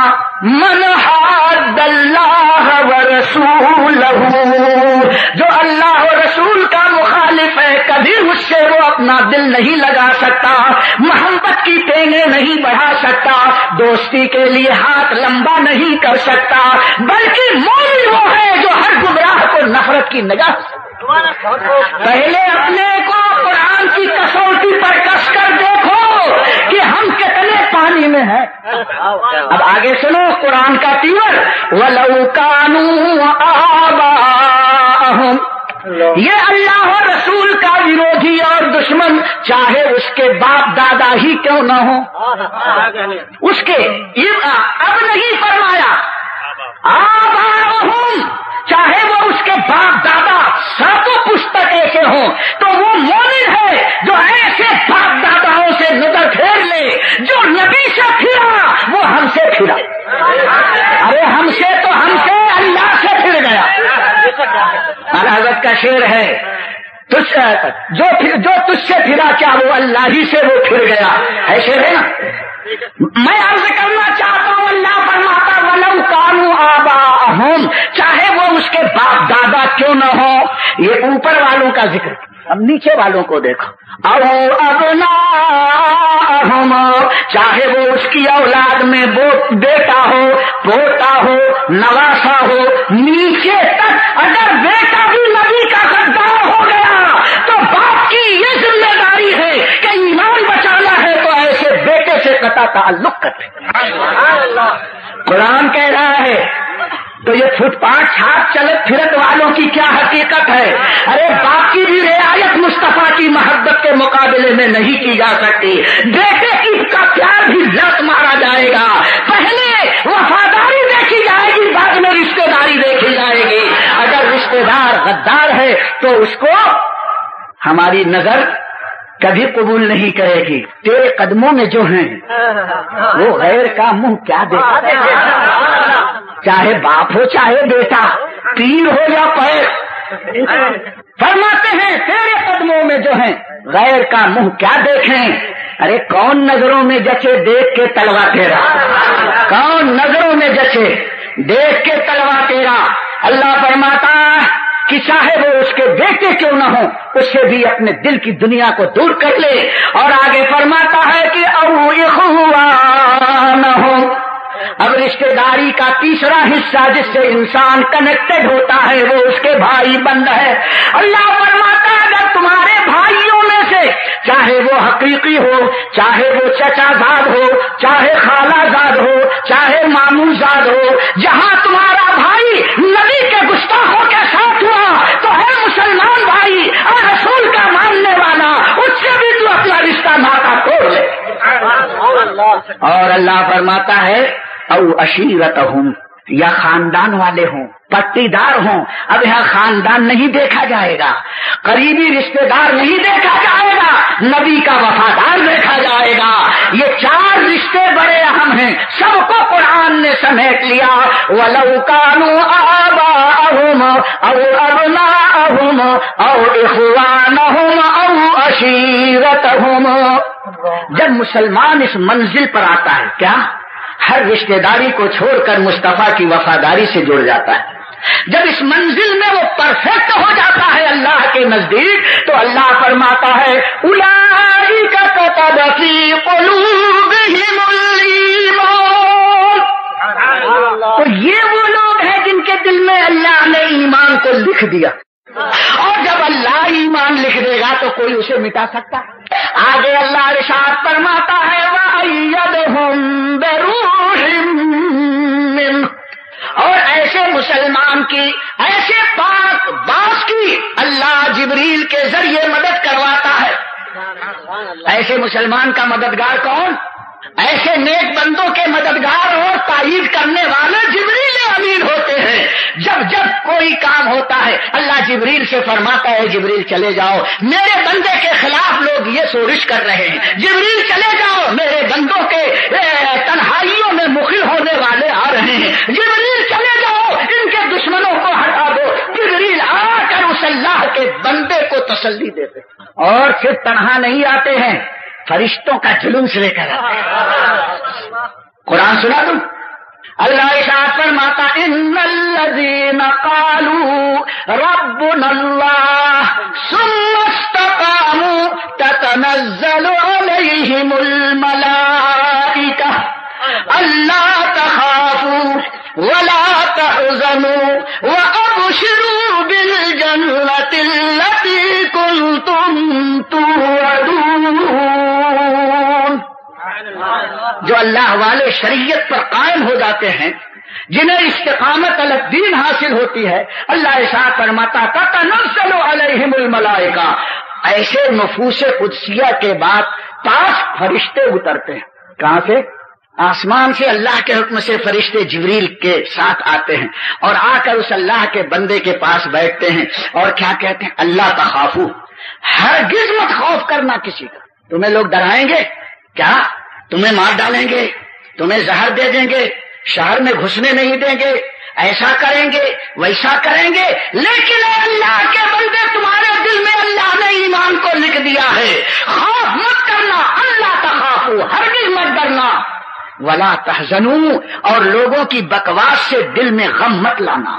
من حاد اللہ ورسولہ، جو اللہ و رسول کا مخالف ہے کبھی اس سے وہ اپنا دل نہیں لگا سکتا، محبت کی ٹینگیں نہیں بڑھا سکتا، دوستی کے لیے ہاتھ لمبا نہیں کر سکتا، بلکہ مومن وہ ہے جو ہر گمراہ کو نفرت کی نگاہ سے پہلے اپنے کو قرآن کی کسوٹی پر کس کر دیکھو کہ ہم کتنے پانی میں ہیں۔ اب آگے سنو قرآن کا تیور، وَلَوْ كَانُوا آبَاءَهُمْ، یہ اللہ اور رسول کا ورودھی اور دشمن چاہے اس کے باپ دادا ہی کیوں نہ ہو، اس کے اب نہیں فرمایا آباءَهُمْ، چاہے وہ اس کے باپ دادا ساتوں پشتک ایسے ہوں، تو وہ مومن ہے جو ایسے باپ داداؤں سے نظر پھیر لے، جو نبی سے پھرا وہ ہم سے پھرا، ارے ہم سے اللہ سے پھر گیا۔ حضرت کا شعر ہے، جو تجھ سے پھرا کیا وہ اللہ ہی سے وہ پھر گیا، ہے شعر ہے نا۔ میں عرض کرنا چاہتا ہوں اللہ فرماتا وَلَوْ كَانُوا آبَاءَهُمْ، چاہے وہ اس کے باپ دادا کیوں نہ ہو، یہ اوپر والوں کا ذکر، اب نیچے والوں کو دیکھو، او ابناءہم، چاہے وہ اس کی اولاد میں بیٹا ہو، پوتا ہو، نواسا ہو، نیچے تک اگر بیٹا بھی نبی کا غدار ہو گیا تو باپ کی یہ ذمہ داری ہے کہ ایمان بچانا ہے تو ایسے بیٹے سے قطع تعلق کرے۔ قرآن کہہ رہا ہے تو یہ فٹ پاتھ چھاپ چلت پھرت والوں کی کیا حقیقت ہے؟ ارے باپ کی بھی رعایت مصطفیٰ کی محبت کے مقابلے میں نہیں کی جا سکتی، بیٹے کی کا پیار بھی لت مارا جائے گا، پہلے وفاداری دیکھی جائے گی بعد میں رشتہ داری دیکھی جائے گی، اگر رشتہ دار غدار ہے تو اس کو ہماری نظر کبھی قبول نہیں کرے گی۔ تیرے قدموں میں جو ہیں وہ غیر کا منہ کیا دیکھتا، چاہے باپ ہو چاہے بیٹا، پیر ہو یا پیر، فرماتے ہیں تیرے قدموں میں جو ہیں غیر کا منہ کیا دیکھیں۔ ارے کون نظروں میں جچے دیکھ کے تلوا تیرا، کون نظروں میں جچے دیکھ کے تلوا تیرا۔ اللہ فرماتا کہ چاہے وہ اس کے بیٹے کیوں نہ ہو اس سے بھی اپنے دل کی دنیا کو دور کر لے، اور آگے فرماتا ہے کہ او اخوانہم، اب رشتہ داری کا تیسرا حصہ جس سے انسان کنیکٹڈ ہوتا ہے وہ اس کے بھائی بند ہے۔ اللہ فرماتا ہے اگر تمہارے بھائیوں میں سے چاہے وہ حقیقی ہو، چاہے وہ چچا زاد ہو، چاہے خالہ زاد ہو، چاہے ماموں زاد ہو، جہاں تمہارا بھائی نبی کے گستاخوں کے ساتھ ہوا تو ہے مسلمان بھائی اور رسول کا ماننے والا، اس سے بھی تو اپنا رشتہ ناتا توڑ لے۔ اور اللہ فرماتا ہے او عشیرتہم، یا خاندان والے ہوں، پٹی دار ہوں۔ اب یہاں خاندان نہیں دیکھا جائے گا، قریبی رشتہ دار نہیں دیکھا جائے گا، نبی کا وفادار دیکھا جائے گا۔ یہ چار رشتے بڑے اہم ہیں، سب کو قرآن نے سمیٹ لیا۔ وَلَوْ كَانُوا آبَاءَهُمْ أَوْ أَبْنَاءَهُمْ أَوْ إِخْوَانَهُمْ أَوْ عَشِيرَتَهُمْ۔ جب مسلمان اس منزل پر آتا ہے، کیا ہر رشتہ داری کو چھوڑ کر مصطفیٰ کی وفاداری سے جڑ جاتا ہے، جب اس منزل میں وہ پرفیکٹ ہو جاتا ہے اللہ کے نزدیک تو اللہ فرماتا ہے اولئک کتب فی قلوبہم الایمان، تو یہ وہ لوگ ہیں جن کے دل میں اللہ نے ایمان کو لکھ دیا، اور جب اللہ ایمان لکھ دے گا تو کوئی اسے مٹا سکتا ہے۔ آگے اللہ ارشاد فرماتا ہے وَأَيَّدَهُم بِرُوحٍ مِّنْهُ، اور ایسے مسلمان کی، ایسے پاک باس کی اللہ جبریل کے ذریعے مدد کرواتا ہے۔ ایسے مسلمان کا مددگار کون؟ ایسے نیک بندوں کے مددگار اور تائید کرنے والے جبریل امین ہوتے ہیں۔ جب جب کوئی کام ہوتا ہے اللہ جبریل سے فرماتا ہے جبریل چلے جاؤ، میرے بندے کے خلاف لوگ یہ سورش کر رہے ہیں، جبریل چلے جاؤ، میرے بندوں کے تنہائیوں میں مخل ہونے والے آ رہے ہیں، جبریل چلے جاؤ، ان کے دشمنوں کو ہٹا دو۔ جبریل آ کر اس اللہ کے بندے کو تسلی دیتے، اور پھر تنہا نہیں آتے ہیں، فرشتوں کا جلوس لے کر آتے ہیں۔ قرآن سنا تم؟ اللہ ارشاد فرماتا ان الذین قالوا ربنا اللہ ثم استقاموا تتنزل علیہم الملائکہ الا تخافوا ولا تحزنوا وابشروا بالجنۃ التي كنتم توعدون۔ جو اللہ والے شریعت پر قائم ہو جاتے ہیں، جنہیں استقامت علی الدین حاصل ہوتی ہے، اللہ ارشاد فرماتا تتنزل علیہم الملائکہ، ایسے نفوس قدسیہ کے بعد پاس فرشتے اترتے ہیں۔ کہاں سے؟ آسمان سے اللہ کے حکم سے فرشتے جبریل کے ساتھ آتے ہیں اور آ کر اس اللہ کے بندے کے پاس بیٹھتے ہیں اور کیا کہتے ہیں؟ اللہ تخافو، ہرگز مت خوف کرنا کسی کا۔ تمہیں لوگ ڈرائیں گے کیا؟ تمہیں مار ڈالیں گے، تمہیں زہر دے دیں گے، شہر میں گھسنے نہیں دیں گے، ایسا کریں گے ویسا کریں گے، لیکن اے اللہ کے بندے تمہارے دل میں اللہ نے ایمان کو لکھ دیا ہے، خوف مت کرنا، اللہ تخافو، ہرگز مت ڈرنا، ولا تحزنوا، اور لوگوں کی بکواس سے دل میں غم مت لانا،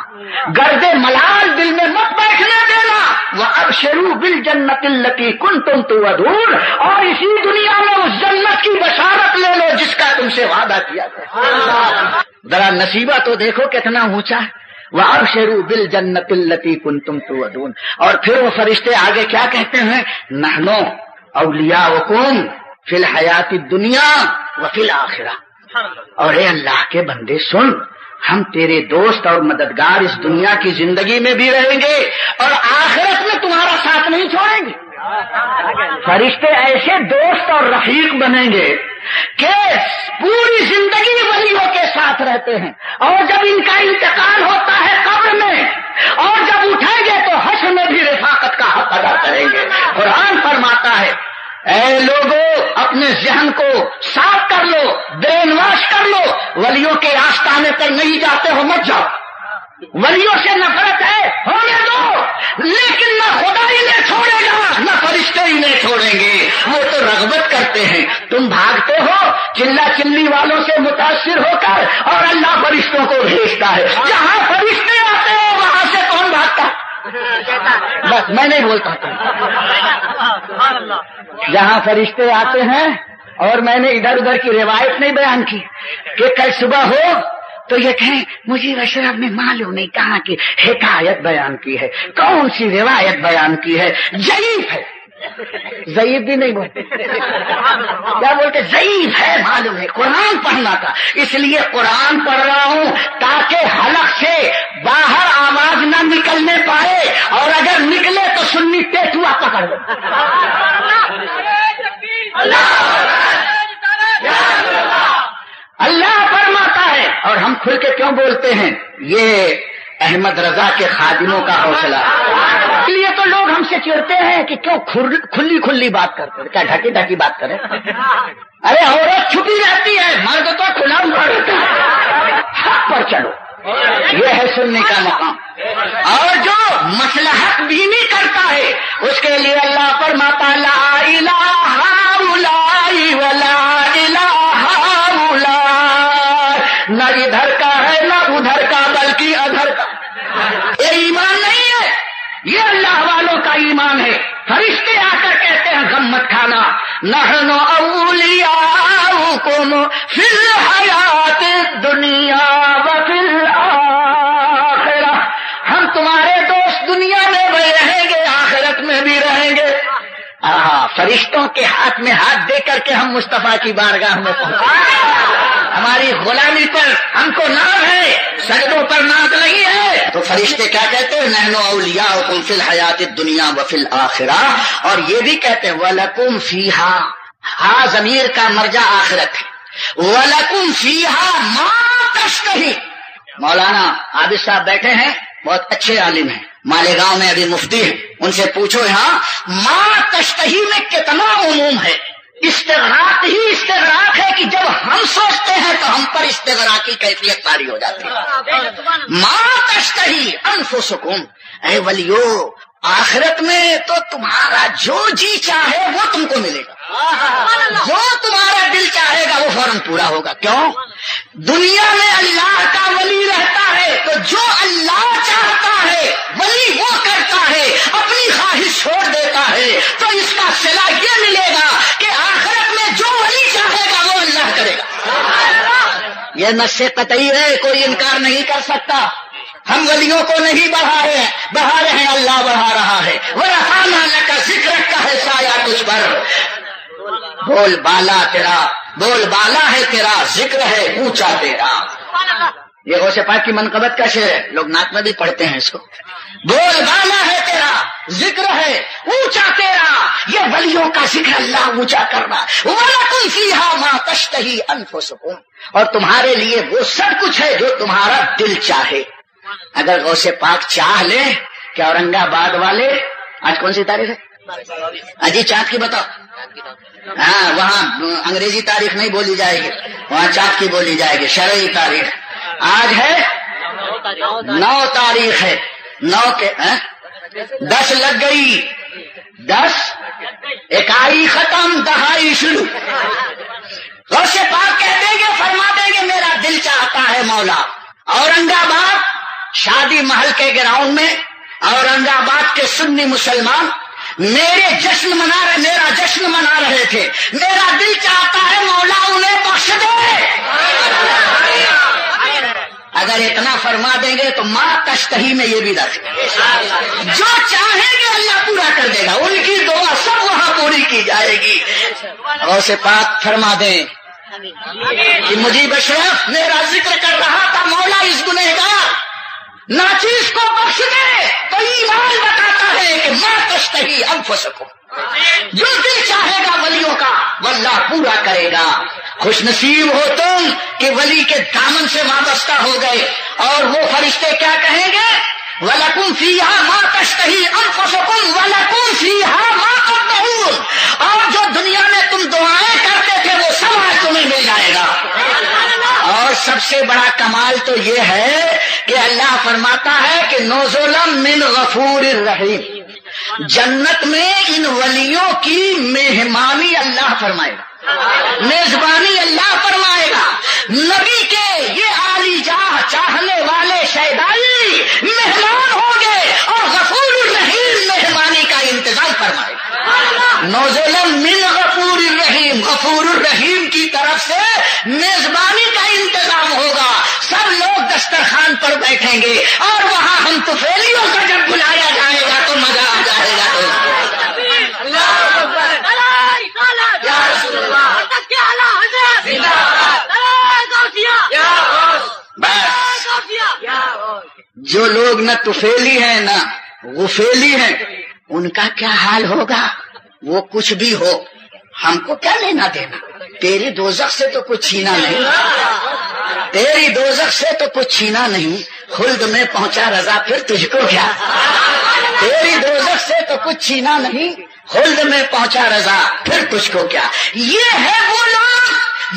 گرد ملال دل میں مت بیٹھنے دینا، وابشروا بالجنۃ التي كنتم توعدون، اور اسی دنیا میں اس جنت کی بشارت لے لو جس کا تم سے وعدہ کیا گیا۔ ذرا نصیبہ تو دیکھو کتنا اونچا ہے، وابشروا بالجنۃ التي كنتم توعدون۔ اور پھر وہ فرشتے آگے کیا کہتے ہیں؟ نحن اولیاؤکم فی الحیات الدنیا وفی الآخرہ، اور اے اللہ کے بندے سن، ہم تیرے دوست اور مددگار اس دنیا کی زندگی میں بھی رہیں گے اور آخرت میں تمہارا ساتھ نہیں چھوڑیں گے۔ فرشتے ایسے دوست اور رفیق بنیں گے کہ پوری زندگی ولیوں کے ساتھ رہتے ہیں، اور جب ان کا انتقال ہوتا ہے قبر میں اور جب اٹھیں گے تو حشر میں بھی رفاقت کا حق ادا کریں گے۔ قرآن فرماتا ہے اے لوگو اپنے ذہن کو صاف کر لو، برین واش کر لو، ولیوں کے آستانے پر نہیں جاتے ہو مت جاؤ، ولیوں سے نفرت ہے ہونے دو، لیکن نہ خدا انہیں چھوڑے گا نہ فرشتے انہیں چھوڑیں گے، وہ تو رغبت کرتے ہیں، تم بھاگتے ہو چلا چلی والوں سے متاثر ہو کر، اور اللہ فرشتوں کو بھیجتا ہے، جہاں فرشتے آتے ہیں وہاں سے کون بھاگتا ہے؟ بس میں نہیں بولتا تھا، جہاں فرشتے آتے ہیں، اور میں نے ادھر ادھر کی روایت نہیں بیان کی کہ کل صبح ہو تو یہ کہیں مجھے اشرف نے معلوم نہیں کہاں کی حکایت بیان کی ہے، کون سی روایت بیان کی ہے، ضعیف ہے، ضعیف بھی نہیں بولتے، کیا بولتے؟ ضعیف ہے، معلوم ہے، قرآن پڑھنا تھا، اس لیے قرآن پڑھ رہا ہوں تاکہ حلق سے باہر آواز نہ نکلنے پائے، اور اگر نکلے تو سنی ٹیٹوا پکڑ لو۔ اللہ فرماتا ہے، اور ہم کھل کے کیوں بولتے ہیں؟ یہ احمد رضا کے خادموں کا حوصلہ، اس لیے تو لوگ ہم سے چڑھتے ہیں کہ کیوں کھلی کھلی بات کرتے ہیں، کیا ڈھکی ڈھکی بات کریں؟ ارے عورت چھپی رہتی ہے، مرد تو کھلا ہوا رہتا ہے، حق پر چلو، یہ ہے سننے کا مقام۔ اور جو مصلحت بینی کرتا ہے اس کے لیے اللہ فرماتا لا الہ الا ولا الہ الا، نہ ادھر کا ہے نہ ادھر کا بلکہ ادھر کا، یہ ایمان نہیں ہے، یہ اللہ والوں کا ایمان ہے۔ فرشتے آ کر کہتے ہیں غم مت کھانا، نحن اولیاؤکم فی الحیات الدنیا وفی الآخرہ، ہم تمہارے دوست دنیا میں بھی رہیں گے آخرت میں بھی رہیں گے۔ فرشتوں کے ہاتھ میں ہاتھ دے کر کے ہم مصطفیٰ کی بارگاہ میں پہنچے، ہماری غلامی پر ہم کو ناز ہے، سجدوں پر ناز نہیں ہے۔ تو فرشتے کیا کہتے ہیں؟ نحن اولیاؤکم فی الحیات الدنیا وفی الآخرہ، اور یہ بھی کہتے ہیں وَلَكُمْ فِيهَا، ہاں ضمیر کا مرجع آخرت ہے، وَلَكُمْ فِيهَا مَا تَشْتَهِي۔ مولانا عابد صاحب بیٹھے ہیں، بہت اچھے عالم ہیں، مالیگاؤں میں ابھی مفتی ہیں، ان سے پوچھو یہاں ما تشتہی میں کتنا عموم ہے؟ استغراق ہی استغراق ہے کہ جب ہم سوچتے ہیں تو ہم پر استغراق کی کیفیت طاری ہو جاتی ہے۔ ما تشتہی انفسکم، اے ولیو آخرت میں تو تمہارا جو جی چاہے وہ تم کو ملے گا، جو تمہارا دل چاہے گا وہ فوراً پورا ہوگا۔ کیوں؟ دنیا میں اللہ کا ولی رہتا ہے تو جو اللہ چاہتا ہے ولی وہ کرتا ہے، اپنی خواہش چھوڑ دیتا ہے، تو اس کا صلہ یہ ملے گا کہ آخرت میں جو ولی چاہے گا وہ اللہ کرے گا۔ یہ نص قطعی ہے، کوئی انکار نہیں کر سکتا۔ ہم ولیوں کو نہیں بڑھا رہے ہیں، اللہ بڑھا رہا ہے۔ وَرَفَعْنَا لَكَ ذِكْرَكَ کا ہے سایہ تجھ پر، بول بالا تیرا، بول بالا ہے تیرا، ذکر ہے اونچا تیرا۔ یہ غوث پاک کی منقبت کا شعر ہے، لوگ نعت میں بھی پڑھتے ہیں اس کو۔ بول بالا ہے تیرا، ذکر ہے اونچا تیرا، یہ ولیوں کا ذکر اللہ اونچا کرنا۔ وَلَكُمْ فِيهَا مَا تَشْتَهِي أَنفُسُكُمْ، اور تمہارے لیے وہ سب کچھ ہے جو تمہارا دل چاہے۔ اگر غوث پاک چاہ لے کہ اورنگ آباد والے، آج کون سی تاریخ ہے؟ اجی چاند کی بتاؤ۔ ہاں، وہاں انگریزی تاریخ نہیں بولی جائے گی، وہاں چاند کی بولی جائے گی، شرعی تاریخ۔ آج ہے 9 تاریخ ہے، 9 کے 10 لگ گئی، 10 اکائی ختم، دہائی شروع۔ غوث پاک کہہ دیں گے، فرما دیں گے میرا دل چاہتا ہے مولا، اورنگ آباد شادی محل کے گراؤنڈ میں اورنگ آباد کے سنی مسلمان میرا جشن منا رہے تھے، میرا دل چاہتا ہے مولا انہیں بخش دے۔ اگر اتنا فرما دیں گے تو ماں تشتہی میں یہ بھی رکھ، جو چاہیں گے اللہ پورا کر دے گا، ان کی دعا سب وہاں پوری کی جائے گی۔ غوث پاک فرما دیں کہ مجیب اشرف میرا ذکر کر رہا تھا، مولا اس گنہگار ناچیز کو بخش دے، تو ایمان بتاتا ہے کہ ما تشتہی انفسکم، جو دل چاہے گا ولیوں کا واللہ پورا کرے گا۔ خوش نصیب ہو تم کہ ولی کے دامن سے وابستہ ہو گئے، اور وہ فرشتے کیا کہیں گے؟ وَلَكُمْ فِيهَا مَا تَشْتَهِي أَنفُسُكُمْ وَلَكُمْ فِيهَا مَا تَدْعُونَ، اور جو دنیا میں تم دعائیں کرتے تھے وہ سب آج تمہیں مل جائے گا۔ اور سب سے بڑا کمال تو یہ ہے کہ اللہ فرماتا ہے کہ نُزُلًا مِّن غَفُورٍ رَحِيمٍ، جنت میں ان ولیوں کی مہمانی اللہ فرمائے گا، میزبانی اللہ فرمائے گا۔ نبی کے یہ عالی جاہ چاہنے والے شیدائی مہمان ہوں گے، اور غفور الرحیم مہمانی کا انتظام فرمائے گا۔ نُزُلًا مِّن غَفُورٍ رَحِيمٍ، غفور الرحیم کی طرف سے میزبانی کا انتظام ہوگا، سب لوگ دسترخوان پر بیٹھیں گے، اور وہاں ہم طفیلیوں کو جب بلایا جائے گا تو مزہ آ جائے گا۔ جو لوگ نہ طفیلی ہیں نہ غفیلی ہیں، ان کا کیا حال ہوگا؟ وہ کچھ بھی ہو، ہم کو کیا لینا دینا؟ تیری دوزخ سے تو کچھ چھینا نہیں، تیری دوزخ سے تو کچھ چھینا نہیں، خلد میں پہنچا رضا پھر تجھ کو کیا؟ تیری دوزخ سے تو کچھ چھینا نہیں، خلد میں پہنچا رضا پھر تجھ کو کیا؟ یہ ہے وہ لوگ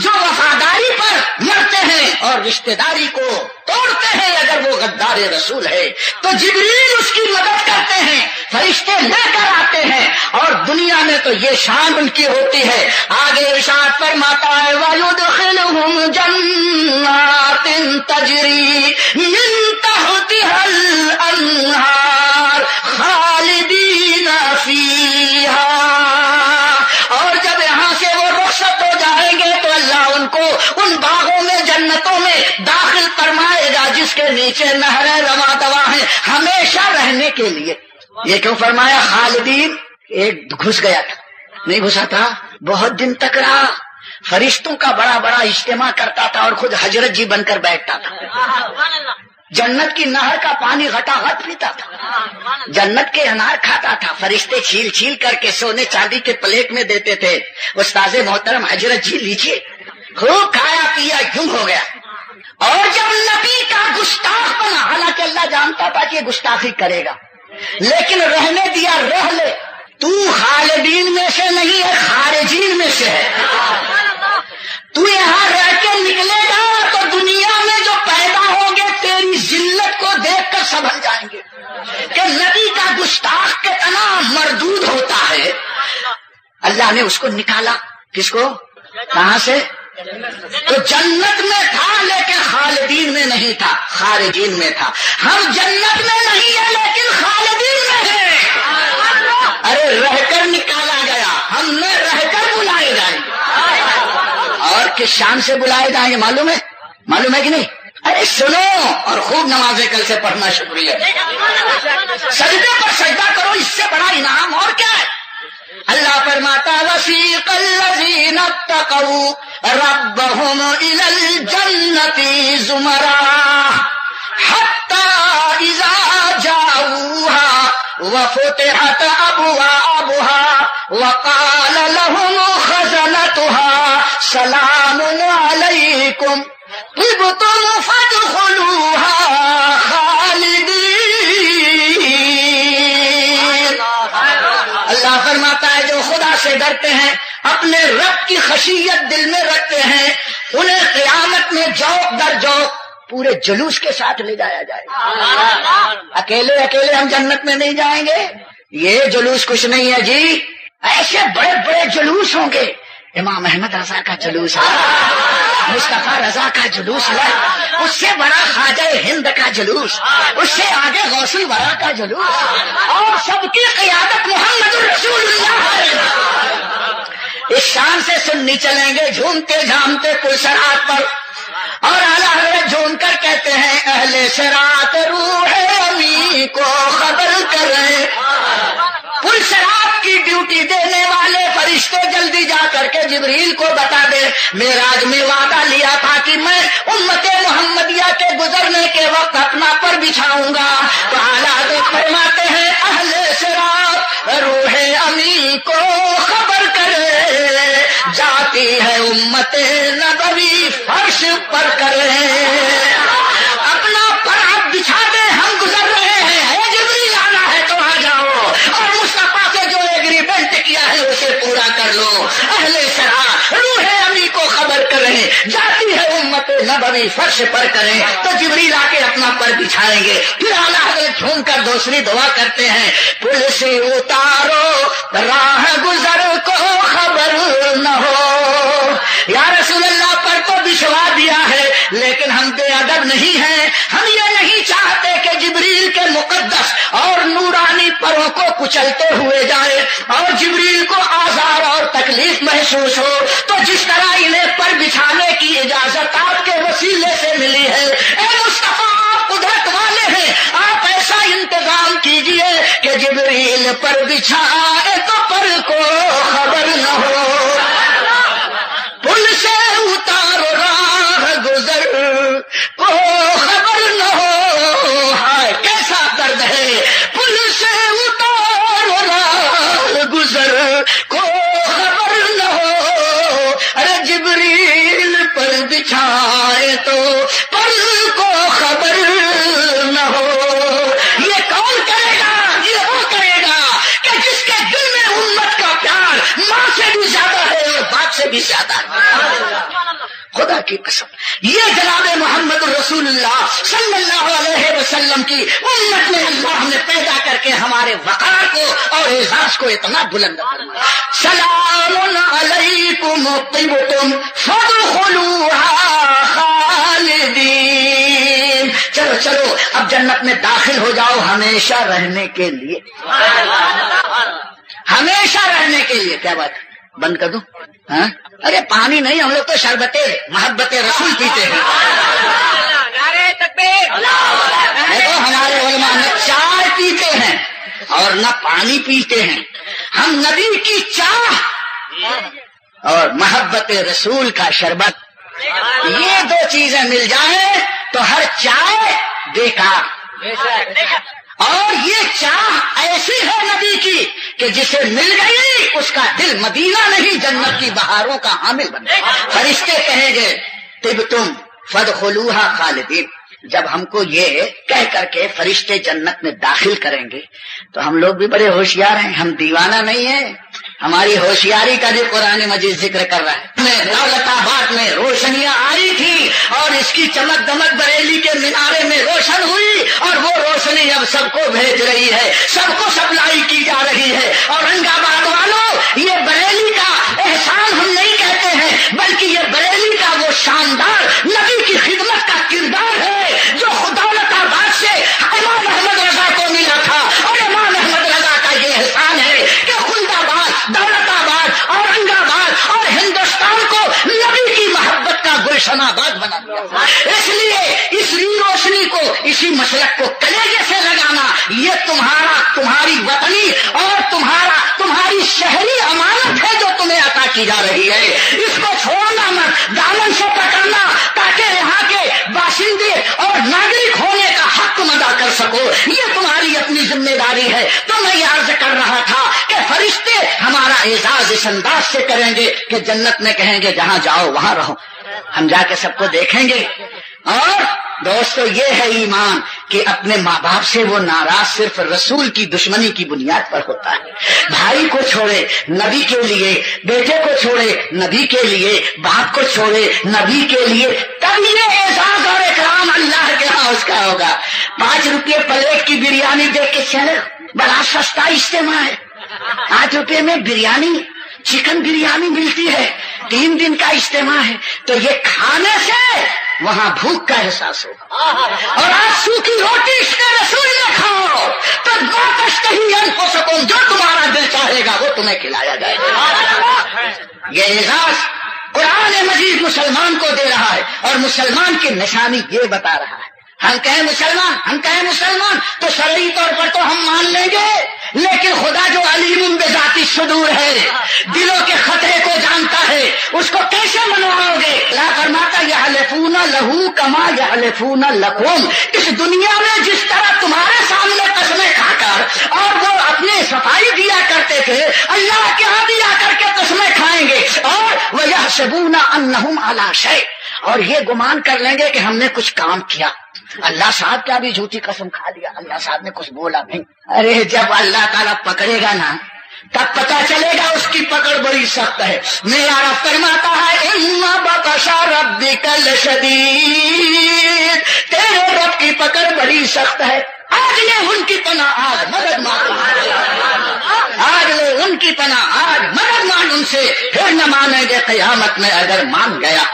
جو وفاداری پر مرتے ہیں اور رشتہ داری کو توڑتے ہیں۔ اگر وہ غدار رسول ہے تو جبریل اس کی مدد کرتے ہیں، فرشتے لے کر آتے ہیں، اور دنیا میں تو یہ شان ان کی ہوتی ہے۔ آگے ارشاد فرماتا ہے وَيُدْخِلُهُمْ جَنَّاتٍ تَجْرِي مِن تَحْتِهَا الْأَنْهَارُ خَالِدِينَ فِيهَا، اور جب یہاں سے وہ رخصت ہو جائیں گے تو اللہ ان کو ان باغوں میں جنتوں میں داخل فرمائے گا جس کے نیچے نہریں رواں دواں ہیں ہمیشہ رہنے کے لیے۔ یہ کیوں فرمایا خالدین؟ ایک گھس گیا تھا، نہیں گھسا تھا، بہت دن تک رہا، فرشتوں کا بڑا بڑا اجتماع کرتا تھا اور خود حضرت جی بن کر بیٹھتا تھا، جنت کی نہر کا پانی غٹا غٹ پیتا تھا، جنت کے انار کھاتا تھا، فرشتے چھیل چھیل کر کے سونے چاندی کے پلیٹ میں دیتے تھے۔ استاذ محترم حضرت جی لیجیے، خوب کھایا پیا یوں ہو گیا، اور جب نبی کا گستاخ بنا، حالانکہ اللہ جانتا تھا کہ یہ گستاخی کرے گا لیکن رہنے دیا، رہ لے، تو خالدین میں سے نہیں ہے، خارجین میں سے ہے، تو یہاں رہ کے نکلے گا تو دنیا میں جو پیدا ہوں گے تیری ذلت کو دیکھ کر سنبھل جائیں گے کہ نبی کا گستاخ کتنا مردود ہوتا ہے۔ اللہ نے اس کو نکالا، کس کو؟ کہاں سے؟ تو جنت میں تھا لیکن خالدین میں نہیں تھا، خارجین میں تھا. ہم جنت میں نہیں ہے لیکن خالدین میں ہے. ارے رہ کر نکالا گیا، ہم نے رہ کر بلائے جائیں. اور کس شان سے بلائے جائیں گے معلوم ہے کہ نہیں؟ ارے سنو اور خوب نمازیں کل سے پڑھنا. شکریہ. سجدے پر سجدہ کرو، اس سے بڑا انعام اور کیا ہے؟ اللہ فرماتا وسیق الذین اتقوا ربهم الى الجنة زمرا حتى اذا جاءوها وفتحت ابوابها وقال لهم خزنتها سلام علیکم طبتم فادخلوها خالدین. اللہ فرماتا ہے جو خدا سے ڈرتے ہیں، اپنے رب کی خشیت دل میں رکھتے ہیں، انہیں قیامت میں جوق در جوق پورے جلوس کے ساتھ لے جایا جائے. اکیلے ہم جنت میں نہیں جائیں گے. یہ جلوس کچھ نہیں ہے جی، ایسے بڑے بڑے جلوس ہوں گے. امام احمد رضا کا جلوس ہے، مصطفیٰ رضا کا جلوس ہے، اس سے بڑا خواجہ ہند کا جلوس، اس سے آگے غوث الورا کا جلوس، اور سب کی قیادت محمد الرسول اللہ. اس شان سے سننی چلیں گے جھومتے جھامتے پل صراط پر. اور اعلیٰ حضرت جھوم کر کہتے ہیں اہل صراط روح امی کو خبر کریں. پل صراط کی ڈیوٹی دینے والے فرشتے جلدی جا کر کے جبریل کو بتا دے معراج میں وعدہ لیا تھا کہ میں امت محمدیہ کے گزرنے کے وقت اپنا پر بچھاؤں گا. تو اعلیٰ حضرت فرماتے ہیں اہل صراط روح امی کو خبر کرے جاتی ہے امت نبوی فرش پر کرے. اپنا پر آپ بچھا دے، ہم گزر رہے ہیں، جبریل آنا ہے تو آ جاؤ، اور مصطفیٰ سے جو ایگریمنٹ کیا ہے اسے پورا کر لو. اہل صراط روح امی کو خبر کریں جاتی ہے امت نبوی فرش پر کریں. تو جبریل آ کے اپنا پر بچھائیں گے. پھر اعلیٰ حضرت جھوم کر دوسری دعا کرتے ہیں پل سے اتارو راہ گزر کو خبر نہ ہو. یا رسول اللہ پر تو بچھوا دیا ہے لیکن ہم بے ادب نہیں ہیں. ہم یہ نہیں چاہتے کہ جبریل کے مقدس اور نورانی پروں کو کچلتے ہوئے جائے اور جبریل کو آزار اور تکلیف محسوس ہو. تو جس طرح انہیں پر بچھانے کی اجازت آپ کے وسیلے سے ملی ہے، اے مصطفیٰ آپ قدرت والے ہیں، آپ ایسا انتظام کیجئے کہ جبریل پر بچھائے تو پر کو خبر نہ ہو. پل سے اتارو راہ گزر کو خبر نہ ہو. ہائے کیسا درد ہے. پل سے اتارو راہ گزر کو خبر نہ ہو. ارے جبریل پر بچھائے تو پر کو خبر نہ ہو. یہ کون کرے گا؟ یہ وہ کرے گا کہ جس کے دل میں امت کا پیار ماں سے بھی زیادہ ہے اور باپ سے بھی زیادہ ہے. خدا کی قسم یہ جناب محمد رسول اللہ صلی اللہ علیہ وسلم کی امت میں اللہ نے پیدا کر کے ہمارے وقار کو اور اعزاز کو اتنا بلند فرمایا. سلام علیکم طبتم فادخلوها خالدین. چلو اب جنت میں داخل ہو جاؤ ہمیشہ رہنے کے لیے. ہمیشہ رہنے کے لیے. کیا بات بند کر دوں؟ ہاں ارے پانی نہیں، ہم لوگ تو شربت محبت رسول پیتے ہیں. دیکھو ہمارے علماء نہ چائے پیتے ہیں اور نہ پانی پیتے ہیں. ہم نبی کی چاہ اور محبت رسول کا شربت، یہ دو چیزیں مل جائیں تو ہر چائے بیکار. اور یہ چاہ ایسی ہے نبی کی کہ جسے مل گئی اس کا دل مدینہ نہیں جنت کی بہاروں کا حامل بن گیا. فرشتے کہیں گے طبتم فادخلوها خالدین. جب ہم کو یہ کہہ کر کے فرشتے جنت میں داخل کریں گے تو ہم لوگ بھی بڑے ہوشیار ہیں، ہم دیوانہ نہیں ہیں. ہماری ہوشیاری کا بھی قرآن مجید ذکر کر رہا ہے. دولت آباد میں روشنیاں آئی تھی اور اس کی چمک دمک بریلی کے مینارے میں روشن ہوئی اور وہ روشنی اب سب کو بھیج رہی ہے، سب کو سپلائی کی جا رہی ہے. اورنگ آباد والوں، یہ بریلی کا احسان ہم نہیں کہتے ہیں بلکہ یہ بریلی اس لیے اسی روشنی کو، اسی مسلک کو کلیجے سے لگانا، یہ تمہاری وطنی اور تمہاری شہری امانت ہے جو تمہیں عطا کی جا رہی ہے. اس کو چھوڑنا مت، دامن سے پکڑنا تاکہ یہاں کے باشندے اور ناگرک ہونے کا حق تم ادا کر سکو. یہ تمہاری اپنی ذمہ داری ہے. تو میں یہ عرض کر رہا تھا کہ فرشتے ہمارا اعزاز اس انداز سے کریں گے کہ جنت میں کہیں گے جہاں جاؤ وہاں رہو. ہم جا کے سب کو دیکھیں گے. اور دوستو یہ ہے ایمان کہ اپنے ماں باپ سے وہ ناراض صرف رسول کی دشمنی کی بنیاد پر ہوتا ہے. بھائی کو چھوڑے نبی کے لیے، بیٹے کو چھوڑے نبی کے لیے، باپ کو چھوڑے نبی کے لیے، تب یہ اعزاز اور اکرام اللہ کے ہاں اس کا ہوگا. 5 روپے پلیٹ کی بریانی دیکھ کے چلے، بڑا سستا اجتماع ہے. 8 روپے میں بریانی، چکن بریانی ملتی ہے. 3 دن کا اجتماع ہے. تو یہ کھانے سے وہاں بھوک کا احساس ہوگا. اور آج سوکھی روٹی اس کے رسول میں کھاؤ تو ہو سکو، جو تمہارا دل چاہے گا وہ تمہیں کھلایا جائے گا. یہ اعزاز قرآن مجید مسلمان کو دے رہا ہے اور مسلمان کی نشانی یہ بتا رہا ہے. ہم کہیں مسلمان تو شرعی طور پر تو ہم مان لیں گے، لیکن خدا جو علیم بذات صدور ہے، دلوں کے خطرے کو جانتا ہے، اس کو کیسے منواؤ گے؟ اللہ فرماتا یحلفون لہو کما یحلفون لکم. اس دنیا میں جس طرح تمہارے سامنے قسمیں کھا کر اور وہ اپنے صفائی دیا کرتے تھے، اللہ کے ہاں بھی آ کر کے قسمیں کھائیں گے اور وَيَحْسَبُونَ أَنَّهُمْ عَلَى شَيْءٍ، اور یہ گمان کر لیں گے کہ ہم نے کچھ کام کیا. اللہ صاحب کیا بھی جھوٹی قسم کھا لیا، اللہ صاحب نے کچھ بولا نہیں. ارے جب اللہ تعالیٰ پکڑے گا نا تب پتا چلے گا اس کی پکڑ بڑی سخت ہے. میرا رب فرماتا ہے اِنَّ بَطْشَ رَبِّكَ لَشَدِيدٌ، تیرے رب کی پکڑ بڑی سخت ہے. آج لے ان کی پناہ، آج مدد مانگ، آج لے ان کی پناہ، آج مدد مانگ ان سے، پھر نہ مانیں گے قیامت میں اگر مان گیا.